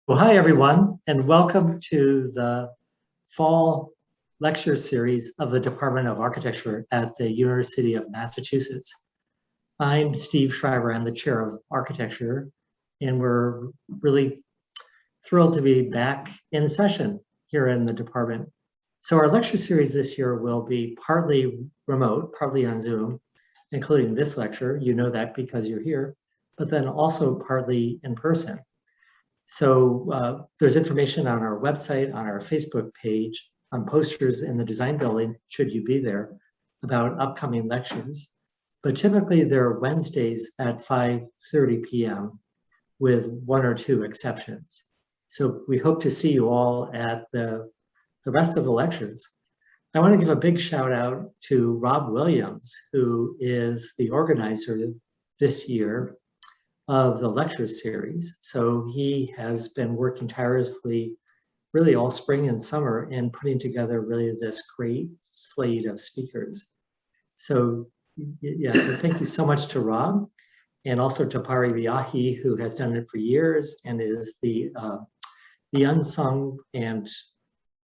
Well, hi, everyone, and welcome to the fall lecture series of the Department of Architecture at the University of Massachusetts. I'm Steve Schreiber. I'm the chair of architecture, and we're really thrilled to be back in session here in the department. So our lecture series this year will be partly remote, partly on Zoom, including this lecture. You know that because you're here, but then also partly in person. So there's information on our website, on our Facebook page, on posters in the design building, should you be there, about upcoming lectures. But typically they're Wednesdays at 5:30 p.m. with one or two exceptions. So we hope to see you all at the rest of the lectures. I want to give a big shout out to Rob Williams, who is the organizer this year of the lecture series. So he has been working tirelessly really all spring and summer in putting together really this great slate of speakers. So yeah, so thank you so much to Rob, and also to Pari Viahi, who has done it for years and is the unsung and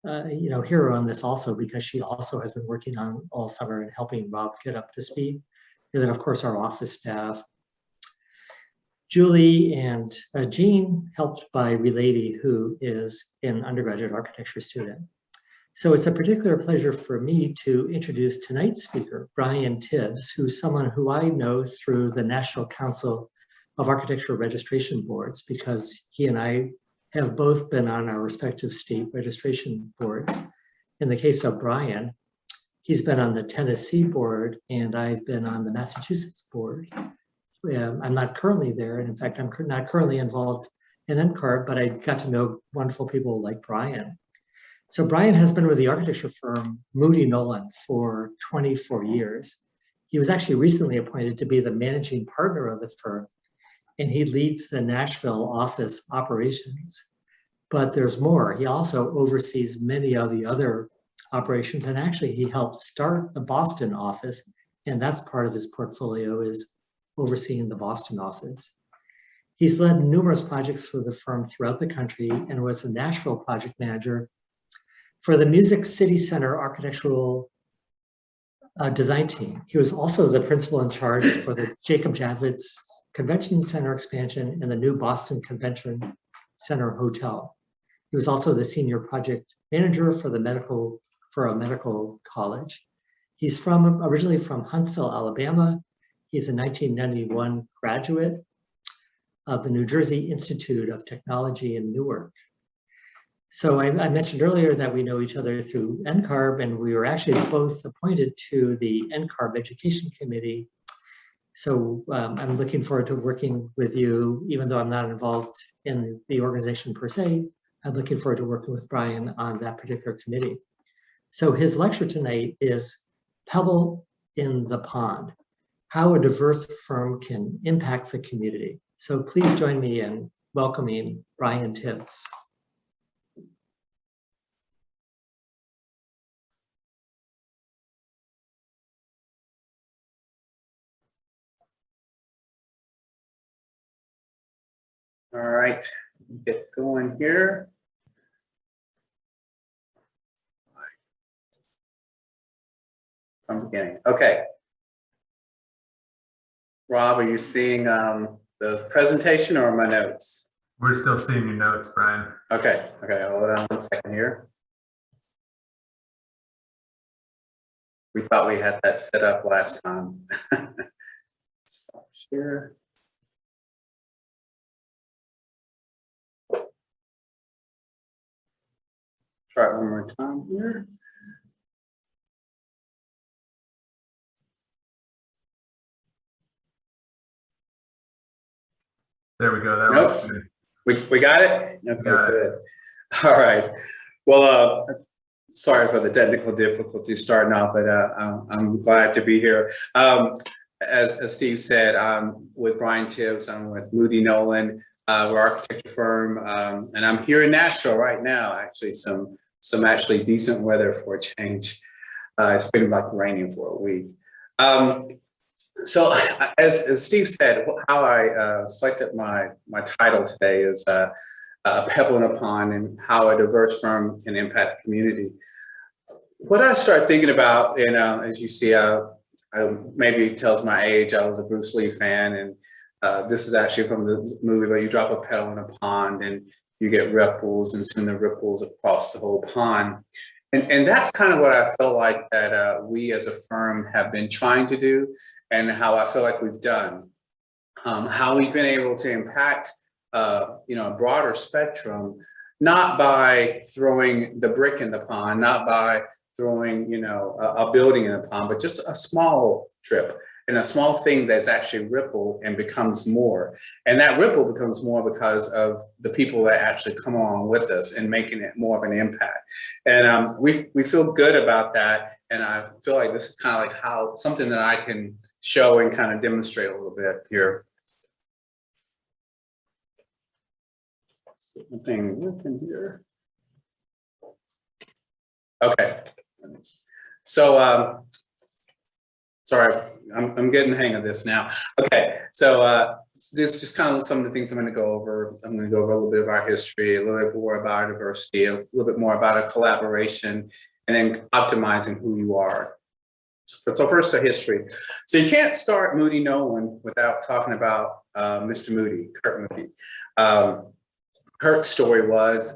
hero on this also, because she also has been working on all summer and helping Rob get up to speed. And then of course our office staff, Julie and Jean, helped by Relady, who is an undergraduate architecture student. So it's a particular pleasure for me to introduce tonight's speaker, Brian Tibbs, who's someone who I know through the National Council of Architecture Registration Boards, because he and I have both been on our respective state registration boards. In the case of Brian, he's been on the Tennessee board and I've been on the Massachusetts board. I'm not currently there, and in fact, I'm not currently involved in NCARB, but I got to know wonderful people like Brian. So Brian has been with the architecture firm Moody Nolan for 24 years. He was actually recently appointed to be the managing partner of the firm, and he leads the Nashville office operations. But there's more. He also oversees many of the other operations, and actually he helped start the Boston office, and that's part of his portfolio, is overseeing the Boston office. He's led numerous projects for the firm throughout the country and was a Nashville project manager for the Music City Center architectural design team. He was also the principal in charge for the Jacob Javits Convention Center expansion and the new Boston Convention Center Hotel. He was also the senior project manager for a medical college. He's originally from Huntsville, Alabama. He's a 1991 graduate of the New Jersey Institute of Technology in Newark. So I mentioned earlier that we know each other through NCARB, and we were actually both appointed to the NCARB Education Committee. So I'm looking forward to working with you, even though I'm not involved in the organization per se. I'm looking forward to working with Brian on that particular committee. So his lecture tonight is Pebble in the Pond: How a Diverse Firm Can Impact the Community. So please join me in welcoming Brian Tibbs. All right, get going here. From the beginning. Okay. Rob, are you seeing the presentation or my notes? We're still seeing your notes, Brian. Okay, hold on 1 second here. We thought we had that set up last time. Stop share. Try it one more time here. There we go. That was good. We got it? Okay, good. All right. Well, sorry for the technical difficulties starting off, but I'm glad to be here. As Steve said, I'm with Brian Tibbs. I'm with Moody Nolan. We're an architecture firm, and I'm here in Nashville right now. Actually, some actually decent weather for a change. It's been like raining for a week. So as Steve said, how I selected my title today is a pebble in a pond and how a diverse firm can impact the community. What I started thinking about, and as you see, maybe it tells my age, I was a Bruce Lee fan, and this is actually from the movie where you drop a pebble in a pond and you get ripples, and soon the ripples across the whole pond. And that's kind of what I felt like that we as a firm have been trying to do, and how I feel like we've done. How we've been able to impact a broader spectrum, not by throwing the brick in the pond, not by throwing a building in the pond, but just a small trip and a small thing that's actually ripple and becomes more. And that ripple becomes more because of the people that actually come along with us and making it more of an impact. And we feel good about that. And I feel like this is kind of like how something that I can show and kind of demonstrate a little bit here. Let's get the thing working here. Okay. So, sorry, I'm getting the hang of this now. Okay, so this is just kind of some of the things I'm going to go over. I'm going to go over a little bit of our history, a little bit more about our diversity, a little bit more about our collaboration, and then optimizing who you are. So first, the history. So you can't start Moody Nolan without talking about Mr. Moody, Kurt Moody. Kurt's story was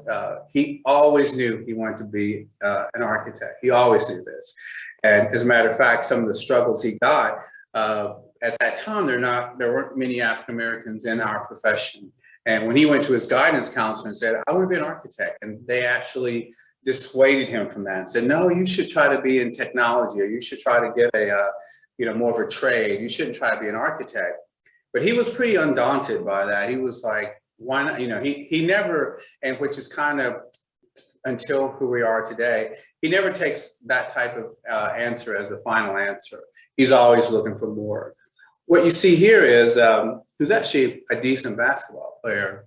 he always knew he wanted to be an architect. He always knew this. And as a matter of fact, some of the struggles he got at that time, there weren't many African Americans in our profession. And when he went to his guidance counselor and said, I want to be an architect, and they actually dissuaded him from that and said, no, you should try to be in technology, or you should try to get a more of a trade. You shouldn't try to be an architect. But he was pretty undaunted by that. He was like, why not? He never, and which is kind of until who we are today, he never takes that type of answer as a final answer. He's always looking for more. What you see here is he was actually a decent basketball player,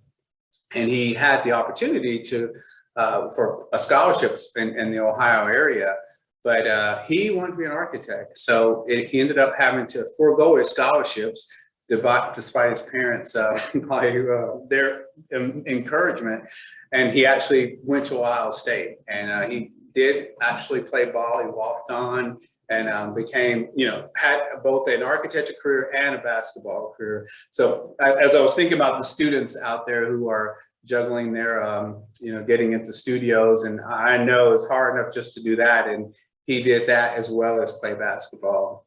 and he had the opportunity to for scholarships in the Ohio area, but he wanted to be an architect. So he ended up having to forego his scholarships despite his parents' their encouragement, and he actually went to Ohio State, and he did actually play ball. He walked on and became, had both an architecture career and a basketball career. So as I was thinking about the students out there who are juggling their, getting into studios, and I know it's hard enough just to do that, and he did that as well as play basketball.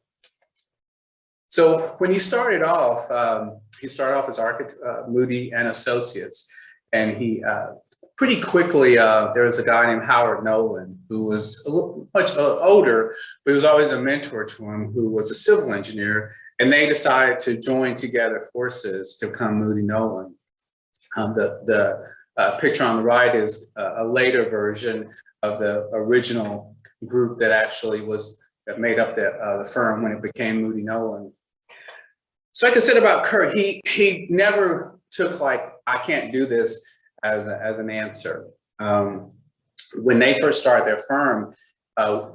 So when he started off as Moody and Associates, and he pretty quickly, there was a guy named Howard Nolan who was much older, but he was always a mentor to him, who was a civil engineer, and they decided to join together forces to become Moody Nolan. The picture on the right is a later version of the original group that actually that made up the firm when it became Moody Nolan. So like I said about Kurt, he never took like, I can't do this as an answer. When they first started their firm,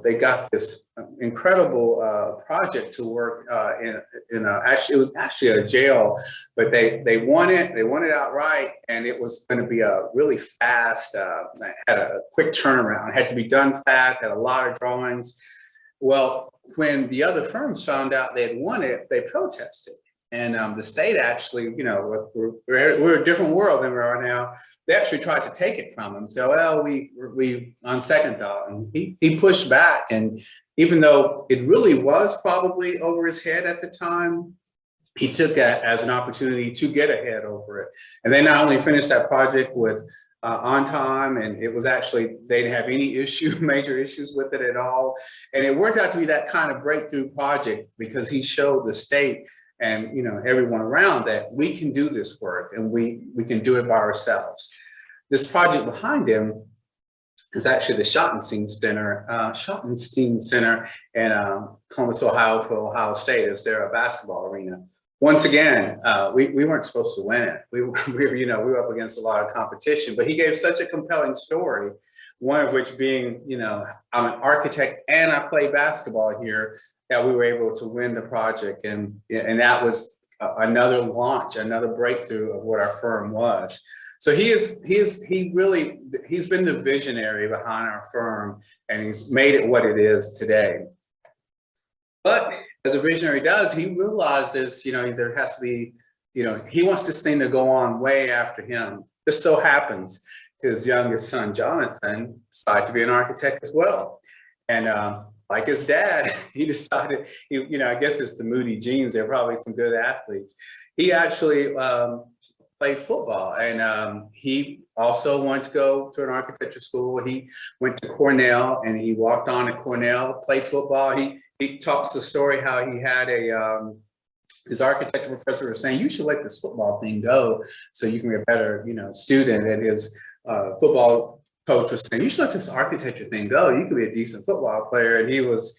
they got this incredible project to work it was actually a jail, but they won it outright, and it was going to be a really fast, had a quick turnaround. It had to be done fast, had a lot of drawings. Well, when the other firms found out they had won it, they protested. And the state actually, we're a different world than we are now. They actually tried to take it from him. So, well, we on second thought, and he pushed back. And even though it really was probably over his head at the time, he took that as an opportunity to get ahead over it. And they not only finished that project with on time, and it was actually, they didn't have any major issues with it at all. And it worked out to be that kind of breakthrough project because he showed the state and everyone around that we can do this work, and we can do it by ourselves. This project behind him is actually the Schottenstein Center in Columbus, Ohio, for Ohio State. It's their basketball arena. Once again, we weren't supposed to win it. We were up against a lot of competition, but he gave such a compelling story. One of which being, I'm an architect and I play basketball here, that we were able to win the project. And that was another launch, another breakthrough of what our firm was. So he's been the visionary behind our firm, and he's made it what it is today. But as a visionary does, he realizes, there has to be, he wants this thing to go on way after him. This so happens his youngest son, Jonathan, decided to be an architect as well. And like his dad, he decided, I guess it's the Moody genes. They're probably some good athletes. He actually played football, and he also wanted to go to an architecture school. He went to Cornell, and he walked on to Cornell, played football. He talks the story how he had his architecture professor was saying, you should let this football thing go so you can be a better, student. And his football coach was saying, you should let this architecture thing go. You could be a decent football player. And he was,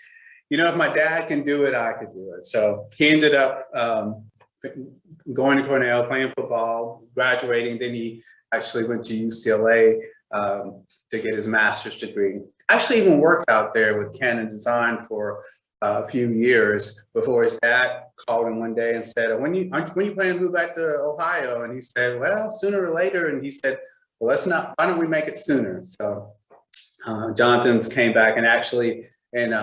if my dad can do it, I could do it. So he ended up going to Cornell, playing football, graduating. Then he actually went to UCLA to get his master's degree. Actually even worked out there with Canon Design for a few years before his dad called him one day and said, when you planning to move back to Ohio? And he said, well, sooner or later. And he said, well, why don't we make it sooner? So Jonathan's came back, and actually in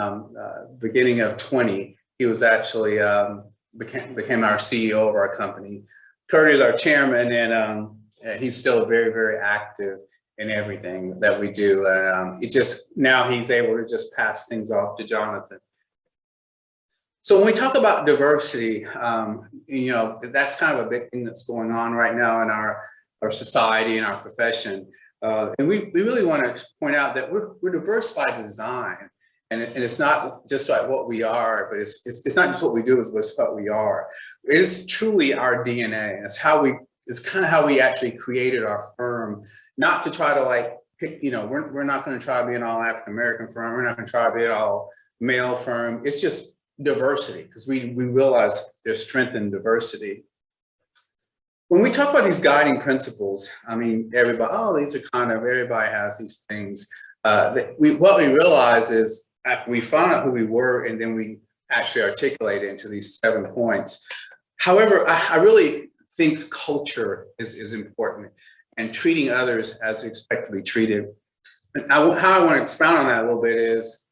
beginning of 20, he was actually became our CEO of our company. Kurt is our chairman, and he's still very, very active in everything that we do. And now he's able to just pass things off to Jonathan. So when we talk about diversity, that's kind of a big thing that's going on right now in our society and our profession. And we really want to point out that we're diverse by design. And it's not just like what we are, but it's not just what we do, it's what we are. It is truly our DNA. It's kind of how we actually created our firm, not to try to pick, we're not going to try to be an all African-American firm. We're not going to try to be an all male firm. It's just diversity, because we realize there's strength in diversity. When we talk about these guiding principles, everybody has these things. What we realize is we found out who we were, and then we actually articulate it into these 7 points. However, I really think culture is important, and treating others as they expect to be treated. And how I want to expound on that a little bit is,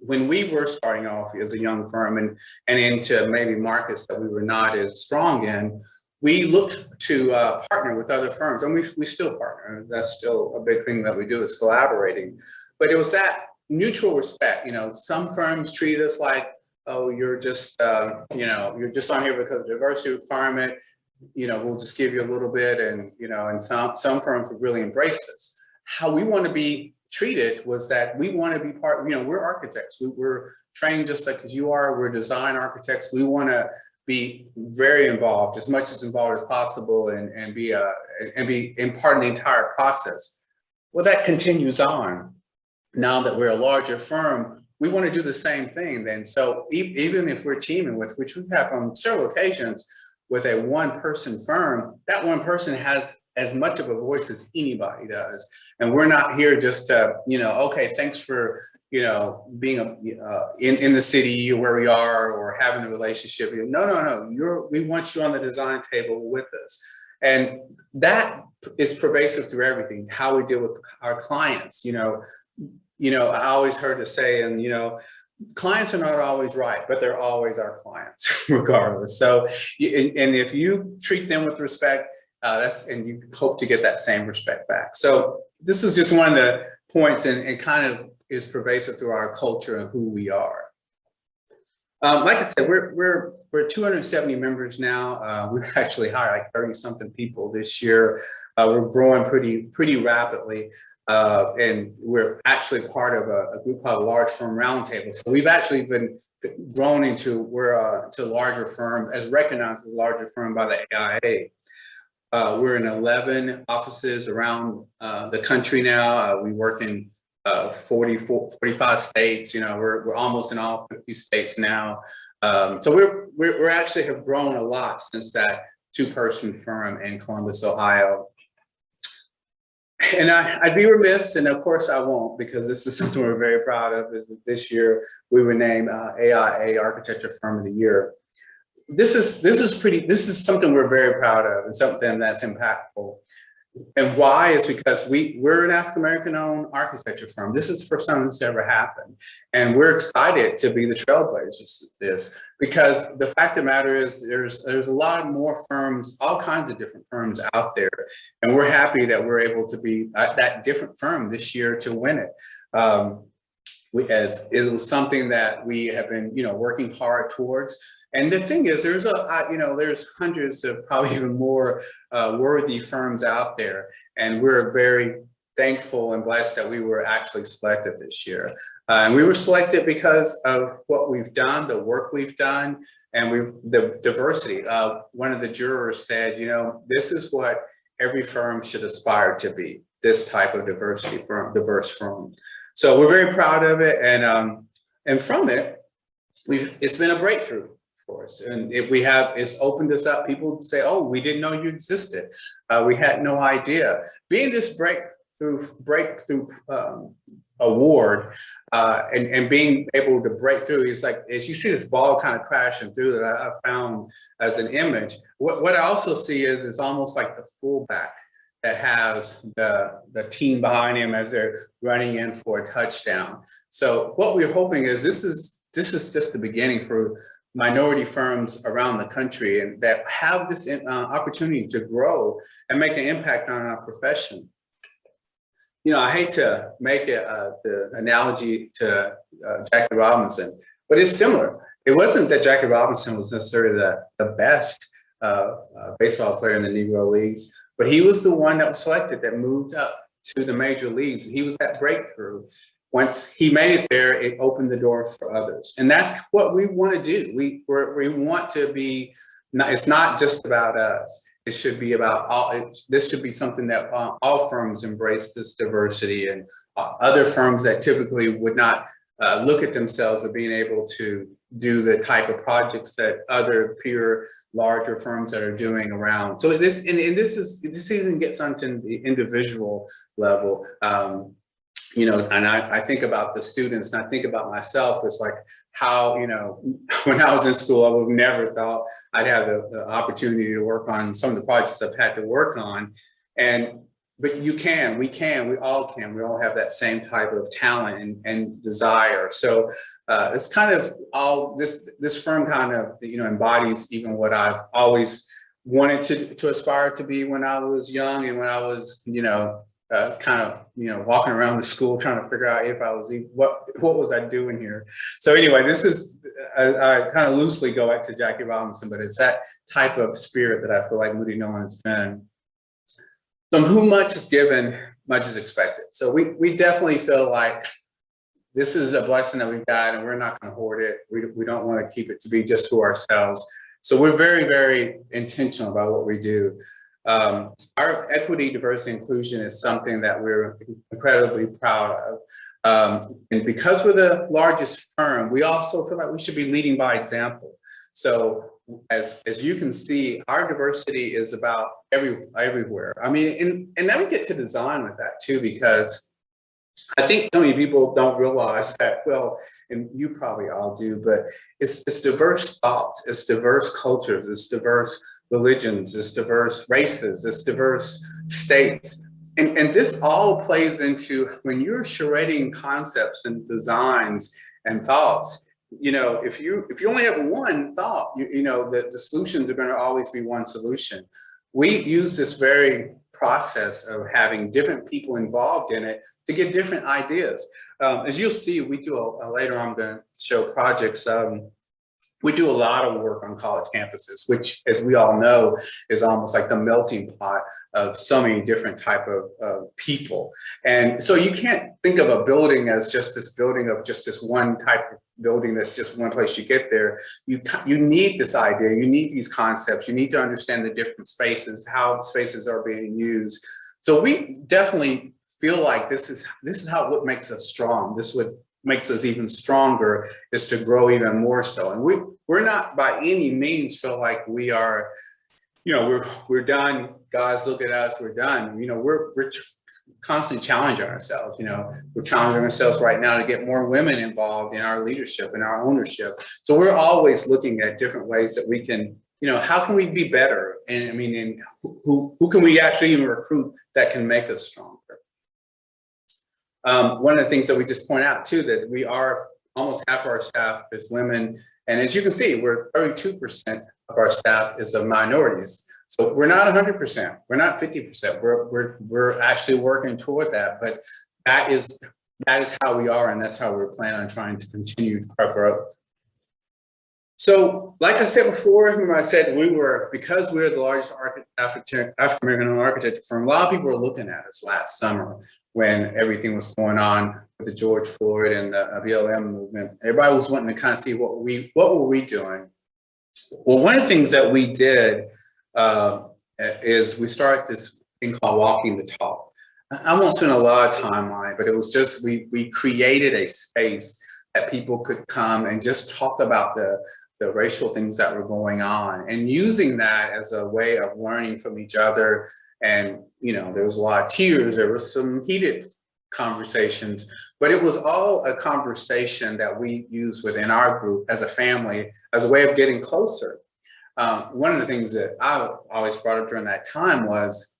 when we were starting off as a young firm and into maybe markets that we were not as strong in, we looked to partner with other firms, and we still partner. That's still a big thing that we do, is collaborating. But it was that mutual respect. Some firms treat us like, oh, you're just you're just on here because of the diversity requirement. We'll just give you a little bit, and some firms have really embraced us. How we want to be treated was that we want to be part. We're architects. We're trained just like as you are. We're design architects. We want to be very involved, as much as involved as possible, and be in part in the entire process. Well, that continues on. Now that we're a larger firm, we want to do the same thing then. So even if we're teaming with, which we have on several occasions, with a one-person firm, that one person has as much of a voice as anybody does. And we're not here just to, okay, thanks for, being in the city where we are, or having a relationship. No. We want you on the design table with us. And that is pervasive through everything, how we deal with our clients. I always heard it say, and clients are not always right, but they're always our clients, regardless. So, and if you treat them with respect, and you hope to get that same respect back. So this is just one of the points, and kind of is pervasive through our culture and who we are. Like I said, we're 270 members now. We've actually hired like 30-something people this year. We're growing pretty rapidly. And we're actually part of a group called Large Firm Roundtable. So we've actually been grown we're to a larger firm, as recognized as a larger firm by the AIA. We're in 11 offices around the country now. We work in 45 states. We're almost in all 50 states now. So we're actually have grown a lot since that 2-person firm in Columbus, Ohio. And I'd be remiss, and of course I won't, because this is something we're very proud of, is that this year we were named AIA Architecture Firm of the Year. This is something we're very proud of, and something that's impactful. And why is because we're an African-American owned architecture firm. This is the first time this ever happened. And we're excited to be the trailblazers of this, because the fact of the matter is there's a lot more firms, all kinds of different firms out there. And we're happy that we're able to be that different firm this year to win it. As it was something that we have been, working hard towards. And the thing is, there's hundreds of probably even more worthy firms out there. And we're very thankful and blessed that we were actually selected this year. And we were selected because of what we've done, the work we've done, and the diversity. One of the jurors said, this is what every firm should aspire to be, this type of diverse firm. So we're very proud of it, and from it, it's been a breakthrough for us, and it's opened us up. People say, "Oh, we didn't know you existed. We had no idea." Being this breakthrough award, and being able to break through is like, as you see this ball kind of crashing through that I found as an image. What I also see is it's almost like the fullback that has the team behind him as they're running in for a touchdown. So what we're hoping is this is just the beginning for minority firms around the country, and that have this opportunity to grow and make an impact on our profession. I hate to make it the analogy to Jackie Robinson, but it's similar. It wasn't that Jackie Robinson was necessarily the best baseball player in the Negro Leagues, but he was the one that was selected that moved up to the major leagues. He was that breakthrough. Once he made it there, it opened the door for others. And that's what we want to do. We want to be, it's not just about us. It should be about all, this should be something that all firms embrace, this diversity, and other firms that typically would not look at themselves as being able to do the type of projects that other peer larger firms that are doing around. So this season gets onto the individual level. And I think about the students, and I think about myself. It's like how, when I was in school, I would have never thought I'd have the opportunity to work on some of the projects I've had to work on. But we all can. We all have that same type of talent and desire. So it's kind of all this firm kind of, embodies even what I've always wanted to aspire to be when I was young, and when I was, walking around the school trying to figure out if I was what was I doing here. So anyway, this is I kind of loosely go back to Jackie Robinson, but it's that type of spirit that I feel like Moody Nolan has been. So who much is given, much is expected. So we definitely feel like this is a blessing that we've got, and we're not going to hoard it. We don't want to keep it to be just to ourselves. So we're very, very intentional about what we do. Our equity, diversity, inclusion is something that we're incredibly proud of. And because we're the largest firm, we also feel like we should be leading by example. So as you can see, our diversity is about everywhere. I mean, and then we get to design with that too, because I think so many people don't realize that, well, and you probably all do, but it's diverse thoughts, it's diverse cultures, it's diverse religions, it's diverse races, it's diverse states. And this all plays into when you're shredding concepts and designs and thoughts. If you only have one thought, the solutions are going to always be one solution. We use this very process of having different people involved in it to get different ideas. As you'll see, we do later on, I'm going to show projects. We do a lot of work on college campuses, which, as we all know, is almost like the melting pot of so many different type of people. And so you can't think of a building as just this building of just this one type of building that's just one place you get there. You need this idea, you need these concepts, you need to understand the different spaces, how spaces are being used. So we definitely feel like this is what makes us strong. This would makes us even stronger, is to grow even more so. And we're not by any means feel like we are, we're done, guys, look at us, we're done. We're constantly challenging ourselves. We're challenging ourselves right now to get more women involved in our leadership and our ownership. So we're always looking at different ways that we can, how can we be better? And I mean, and who can we actually even recruit that can make us stronger? One of the things that we just point out too, that we are almost half of our staff is women. And as you can see, we're 32% of our staff is of minorities. So we're not 100%, we're not 50%. We're actually working toward that, but that is how we are, and that's how we're planning on trying to continue our growth. So, like I said before, remember I said because we're the largest African-American architecture firm, a lot of people were looking at us last summer when everything was going on with the George Floyd and the BLM movement. Everybody was wanting to kind of see what were we doing. Well, one of the things that we did is we started this thing called Walking the Talk. I won't spend a lot of time on it, but it was just, we created a space that people could come and just talk about the racial things that were going on, and using that as a way of learning from each other. And, there was a lot of tears, there was some heated conversations, but it was all a conversation that we used within our group as a family, as a way of getting closer. One of the things that I always brought up during that time was,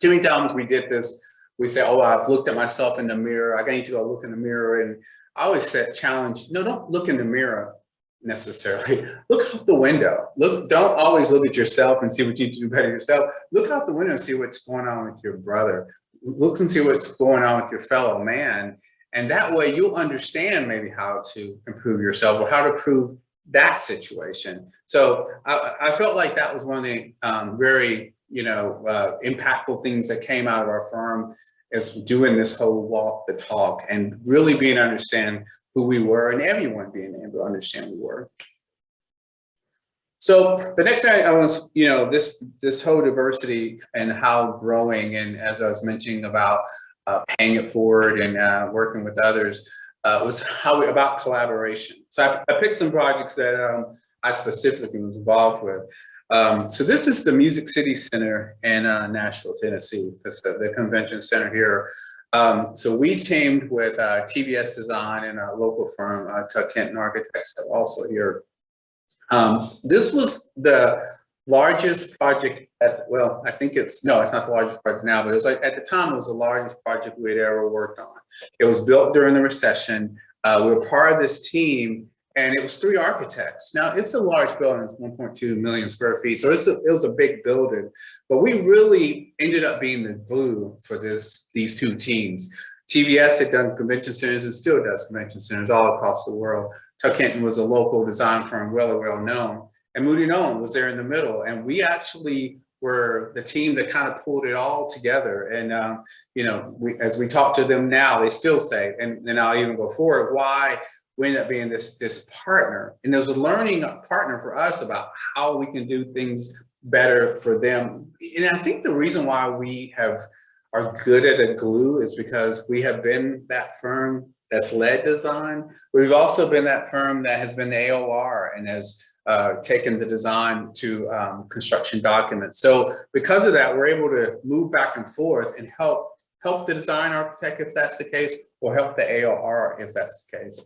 too many times we did this, we say, oh, I've looked at myself in the mirror, I need to go look in the mirror. And I always said, challenge, no, don't look in the mirror necessarily. Look out the window. Don't always look at yourself and see what you do better yourself. Look out the window and see what's going on with your brother. Look and see what's going on with your fellow man. And that way you'll understand maybe how to improve yourself or how to improve that situation. So I felt like that was one of the very, impactful things that came out of our firm, is doing this whole walk the talk and really being to understand who we were, and everyone being able to understand who we were. So the next thing I was, this whole diversity and how growing, and as I was mentioning about paying it forward and working with others, was about collaboration. So I picked some projects that I specifically was involved with. So this is the Music City Center in Nashville, Tennessee. It's the convention center here. So we teamed with TBS Design and a local firm, Tuck Kenton Architects, also here. This was the largest project I think it's not the largest project now, but it was at the time, it was the largest project we had ever worked on. It was built during the recession. We were part of this team, and it was 3 architects. Now, it's a large building, it's 1.2 million square feet, so it was a big building, but we really ended up being the glue for these 2 teams. TBS had done convention centers and still does convention centers all across the world. Tuck Kenton was a local design firm, well known, and Moody Nolan was there in the middle, and we actually were the team that kind of pulled it all together. And as we talk to them now, they still say, and I'll even go forward, why we ended up being this partner. And there's a learning partner for us about how we can do things better for them. And I think the reason why we are good at a glue is because we have been that firm that's led design. We've also been that firm that has been the AOR and has taken the design to construction documents. So because of that, we're able to move back and forth and help the design architect if that's the case, or help the AOR if that's the case.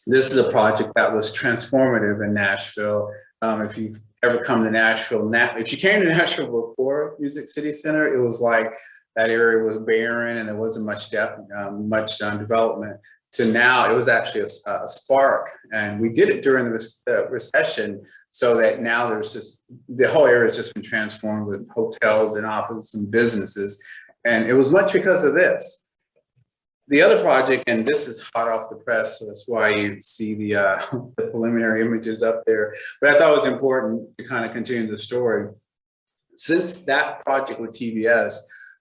This is a project that was transformative in Nashville. If you've ever come to Nashville, if you came to Nashville before Music City Center, it was like that area was barren and there wasn't much depth, much development. To now, it was actually a spark, and we did it during the recession, so that now the whole area has just been transformed with hotels and offices and businesses, and it was much because of this. The other project, and this is hot off the press, so that's why you see the preliminary images up there, but I thought it was important to kind of continue the story. Since that project with TBS,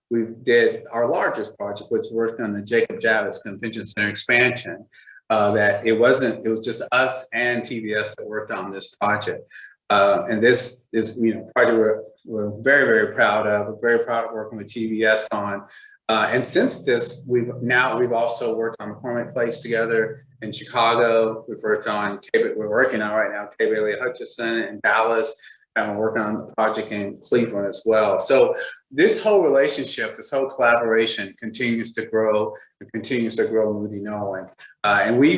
we did our largest project, which worked on the Jacob Javits Convention Center expansion. It was just us and TBS that worked on this project. And this is, project we're very, very proud of. We're very proud of working with TBS on. And since this, we've also worked on McCormick Place together in Chicago. We're working on right now, Kay Bailey Hutchison in Dallas, and we're working on the project in Cleveland as well. So this whole relationship, this whole collaboration continues to grow and continues to grow Moody Nolan. And we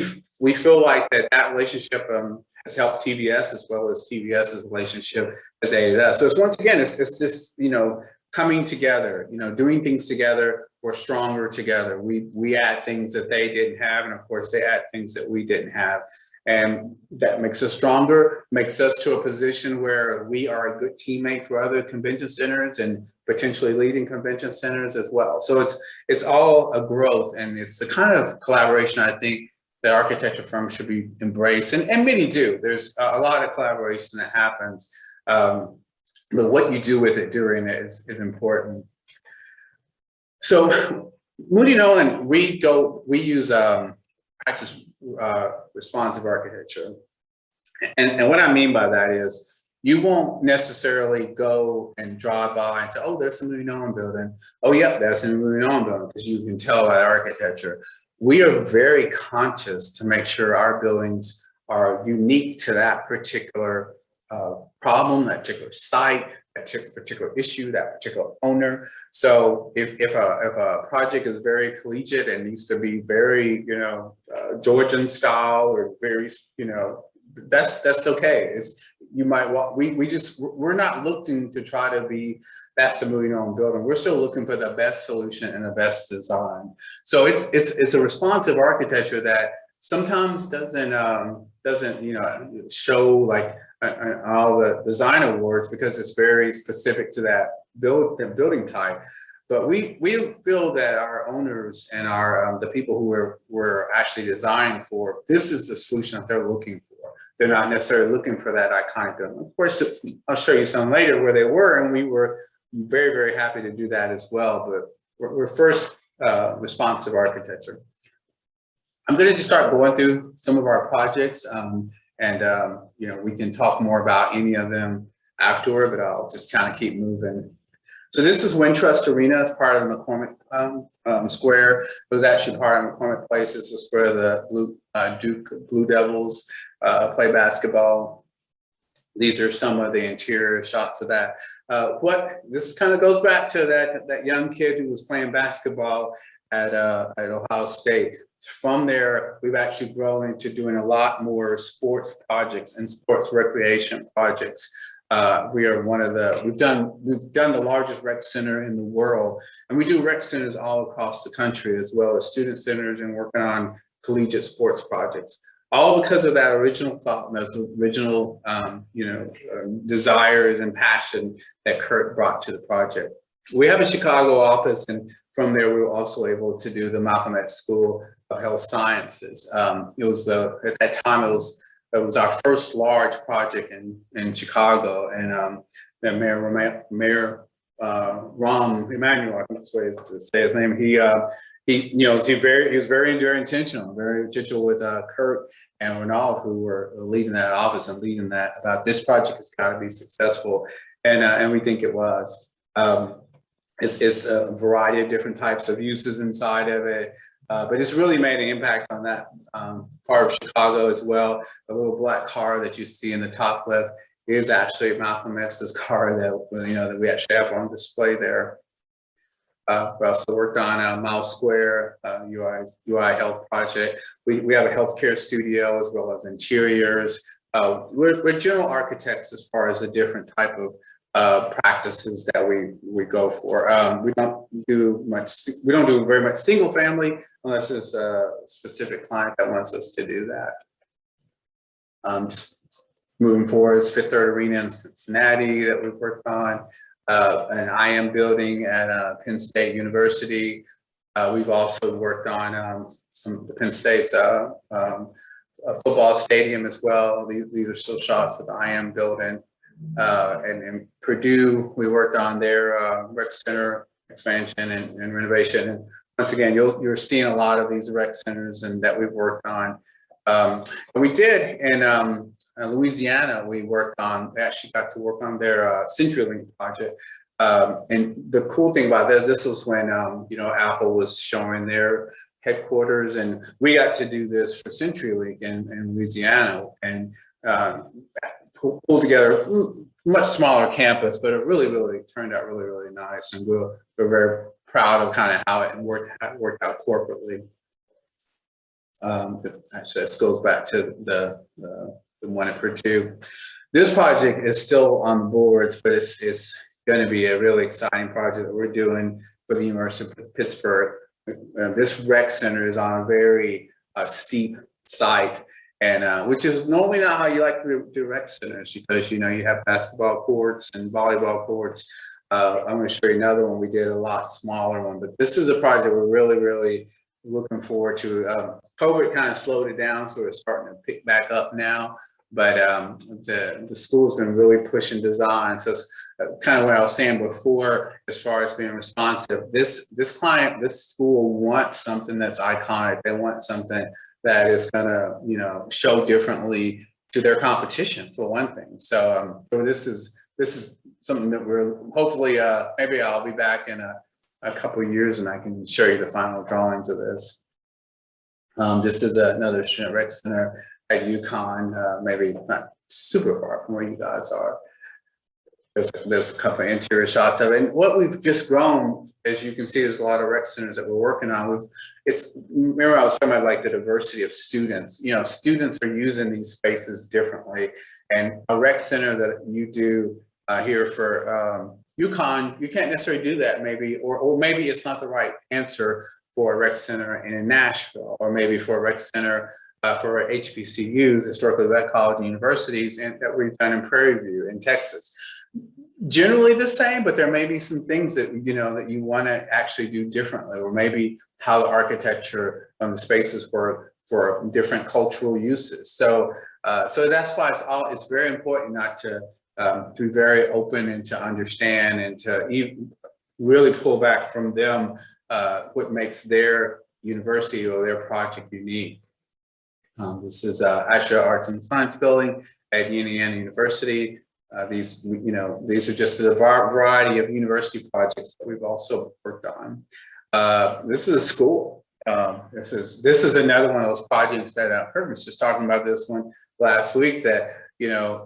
feel like that relationship has helped TVS, as well as TVS's relationship has aided us. So it's once again, it's this, coming together, doing things together. We're stronger together. We add things that they didn't have, and of course they add things that we didn't have. And that makes us stronger, makes us to a position where we are a good teammate for other convention centers and potentially leading convention centers as well. So it's all a growth, and it's the kind of collaboration I think that architecture firms should be embraced, and many do. There's a lot of collaboration that happens, but what you do with it during it is important. So Moody Nolan, we use practice responsive architecture. And what I mean by that is you won't necessarily go and drive by and say, oh, there's a Moody Nolan building. Oh, yep, that's a Moody Nolan building, because you can tell by architecture. We are very conscious to make sure our buildings are unique to that particular problem, that particular site, that particular issue, that particular owner. So if a project is very collegiate and needs to be very, Georgian style, or very, that's okay. We're not looking to try to be that's a Moody Nolan building. We're still looking for the best solution and the best design. So it's a responsive architecture that sometimes doesn't show like all the design awards, because it's very specific to that building type. But we feel that our owners and our the people who we're actually designing for, this is the solution that they're looking for. They're not necessarily looking for that iconic building. Of course, I'll show you some later where they were, and we were very, very happy to do that as well. But we're first responsive architecture. I'm going to just start going through some of our projects, and we can talk more about any of them afterward, but I'll just kind of keep moving. So this is Wintrust Arena. It's part of the McCormick Square. It was actually part of McCormick Place. This is where the Duke Blue Devils play basketball. These are some of the interior shots of that. This kind of goes back to that young kid who was playing basketball at Ohio State. From there, we've actually grown into doing a lot more sports projects and sports recreation projects. We are we've done the largest rec center in the world, and we do rec centers all across the country, as well as student centers, and working on collegiate sports projects. All because of that original thought, those original desires and passion that Kurt brought to the project. We have a Chicago office, and from there we were also able to do the Malcolm X School of Health Sciences. It was at that time it was our first large project in Chicago, and Mayor Rahm Emanuel, I think that's the way to say his name. He was very intentional with Kurt and Ronald, who were leading that office and leading that about this project has got to be successful, and we think it was. It's a variety of different types of uses inside of it. But it's really made an impact on that part of Chicago as well. The little black car that you see in the top left is actually Malcolm X's car that we actually have on display there. We also worked on Miles Square, UI Health Project. We have a healthcare studio as well as interiors. We're general architects as far as the different type of practices that we go for. We don't do very much single family unless it's a specific client that wants us to do that. Just moving forward is Fifth Third Arena in Cincinnati that we've worked on, an IM building at Penn State University. We've also worked on some of the Penn State's football stadium as well. These are still shots of the IM building. And in Purdue, we worked on their rec center expansion and renovation. And once again, you're seeing a lot of these rec centers and that we've worked on. We did in Louisiana. We actually got to work on their CenturyLink project. And the cool thing about this was when Apple was showing their headquarters, and we got to do this for CenturyLink in Louisiana, and pull together a much smaller campus, but it really turned out really nice, and we're very proud of kind of how it worked out corporately. Actually, this goes back to the the one at Purdue. This project is still on the boards, but it's going to be a really exciting project that we're doing for the University of Pittsburgh. This rec center is on a very steep site, and which is normally not how you like to do rec centers, because you have basketball courts and volleyball courts. I'm going to show you another one. We did a lot smaller one, but this is a project we're really looking forward to. COVID kind of slowed it down, so it's starting to pick back up now. But the school's been really pushing design. So it's kind of what I was saying before, as far as being responsive. This school wants something that's iconic. They want something that is gonna, show differently to their competition, for one thing. So, so this is something that we're hopefully, maybe I'll be back in a couple of years and I can show you the final drawings of this. This is another student rec center at UConn, maybe not super far from where you guys are. There's a couple of interior shots of it. And what we've just grown, as you can see, there's a lot of rec centers that we're working on. Remember I was talking about like the diversity of students. Students are using these spaces differently. And a rec center that you do here for UConn, you can't necessarily do that maybe, or maybe it's not the right answer for a rec center in Nashville, or maybe for a rec center for HBCUs, historically black college and universities, and that we've done in Prairie View in Texas. Generally the same, but there may be some things that that you want to actually do differently, or maybe how the architecture of the spaces work for different cultural uses. So that's why it's very important not to be very open and to understand and to even really pull back from them what makes their university or their project unique. This is Asher Arts and Science Building at Indiana University. These are just the variety of university projects that we've also worked on. This is a school. This is another one of those projects that Herb was just talking about this one last week, that it's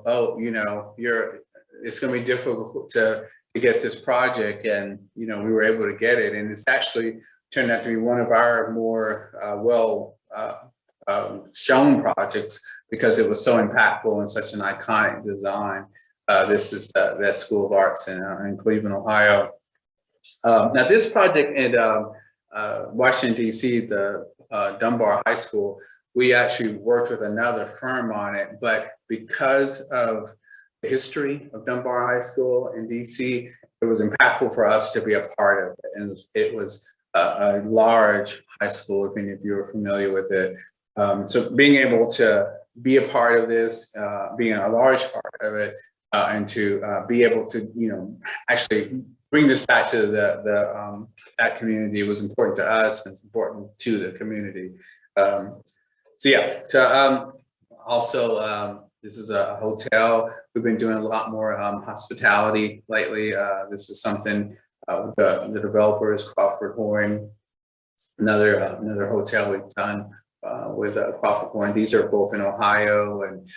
going to be difficult to get this project, and we were able to get it, and it's actually turned out to be one of our more shown projects because it was so impactful and such an iconic design. This is that School of Arts in Cleveland, Ohio. Now this project in Washington, D.C., the Dunbar High School, we actually worked with another firm on it, but because of the history of Dunbar High School in D.C., it was impactful for us to be a part of it. And it was a large high school, if any of you are familiar with it. So being able to be a part of this, being a large part of it, and to be able to, actually bring this back to that community was important to us, and it's important to the community. Also, this is a hotel. We've been doing a lot more hospitality lately. This is something the developer is Crawford Horn. Another hotel we've done with Crawford Horn. These are both in Ohio, and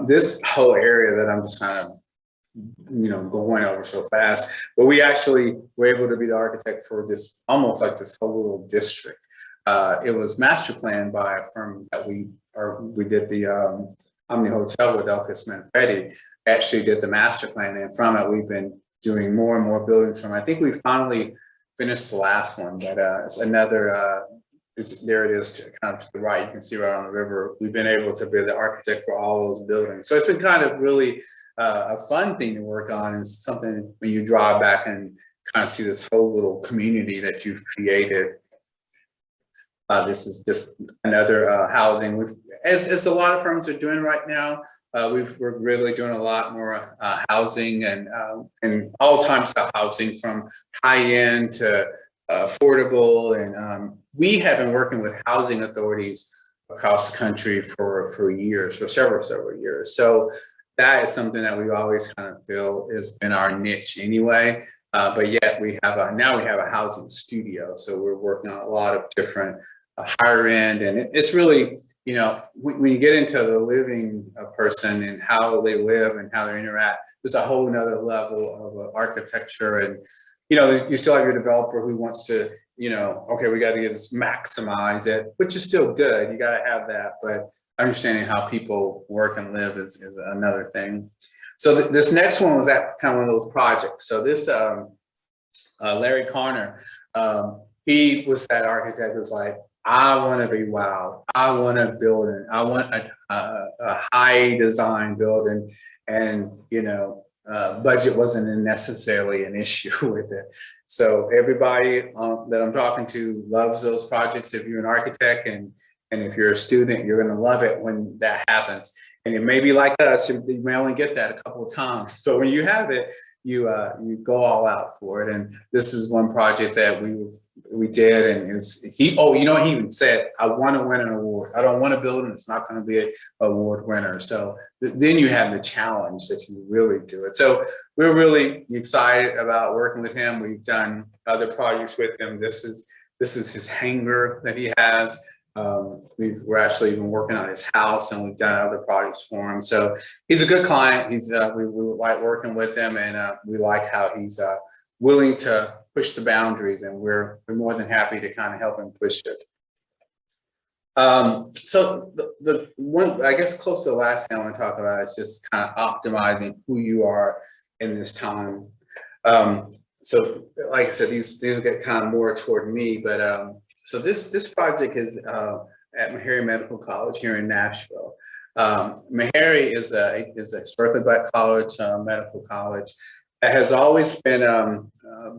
this whole area that I'm just kind of going over so fast, but we actually were able to be the architect for this, almost like this whole little district. It was master planned by a firm that we did the Omni Hotel with Elkis Manfredi. Actually did the master plan, and from it we've been doing more and more buildings from. I think we finally finished the last one, but it's another. There it is, kind of to the right. You can see right on the river. We've been able to be the architect for all those buildings. So it's been kind of really a fun thing to work on, and something when you drive back and kind of see this whole little community that you've created. This is just another housing. As a lot of firms are doing right now, we're really doing a lot more housing and all types of housing, from high end to affordable, and we have been working with housing authorities across the country for years, for several years. So that is something that we always kind of feel has been our niche anyway. But yet now we have a housing studio, so we're working on a lot of different higher end, and it's really, when you get into the living person and how they live and how they interact, there's a whole nother level of architecture. And you still have your developer who wants to, okay, we got to just maximize it, which is still good. You got to have that, but understanding how people work and live is another thing. So this next one was that kind of one of those projects. So this Larry Carner, he was that architect who was like, I want to be wow. I want a building. I want a high design building, and budget wasn't necessarily an issue with it. So everybody that I'm talking to loves those projects. If you're an architect and if you're a student, you're going to love it when that happens. And it may be like us, you may only get that a couple of times. So when you have it, you go all out for it. And this is one project that we did, and he even said, I want to win an award. I don't want to build, and it's not going to be an award winner. So then you have the challenge that you really do it. So we're really excited about working with him. We've done other projects with him. This is his hangar that he has. We're actually even working on his house, and we've done other projects for him. So he's a good client. We like working with him, and we like how he's willing to push the boundaries, and we're more than happy to kind of help him push it. So the one, I guess, close to the last thing I want to talk about is just kind of optimizing who you are in this time. So like I said, these get kind of more toward me, but so this project is at Meharry Medical College here in Nashville. Meharry is a historically Black college, medical college. It has always been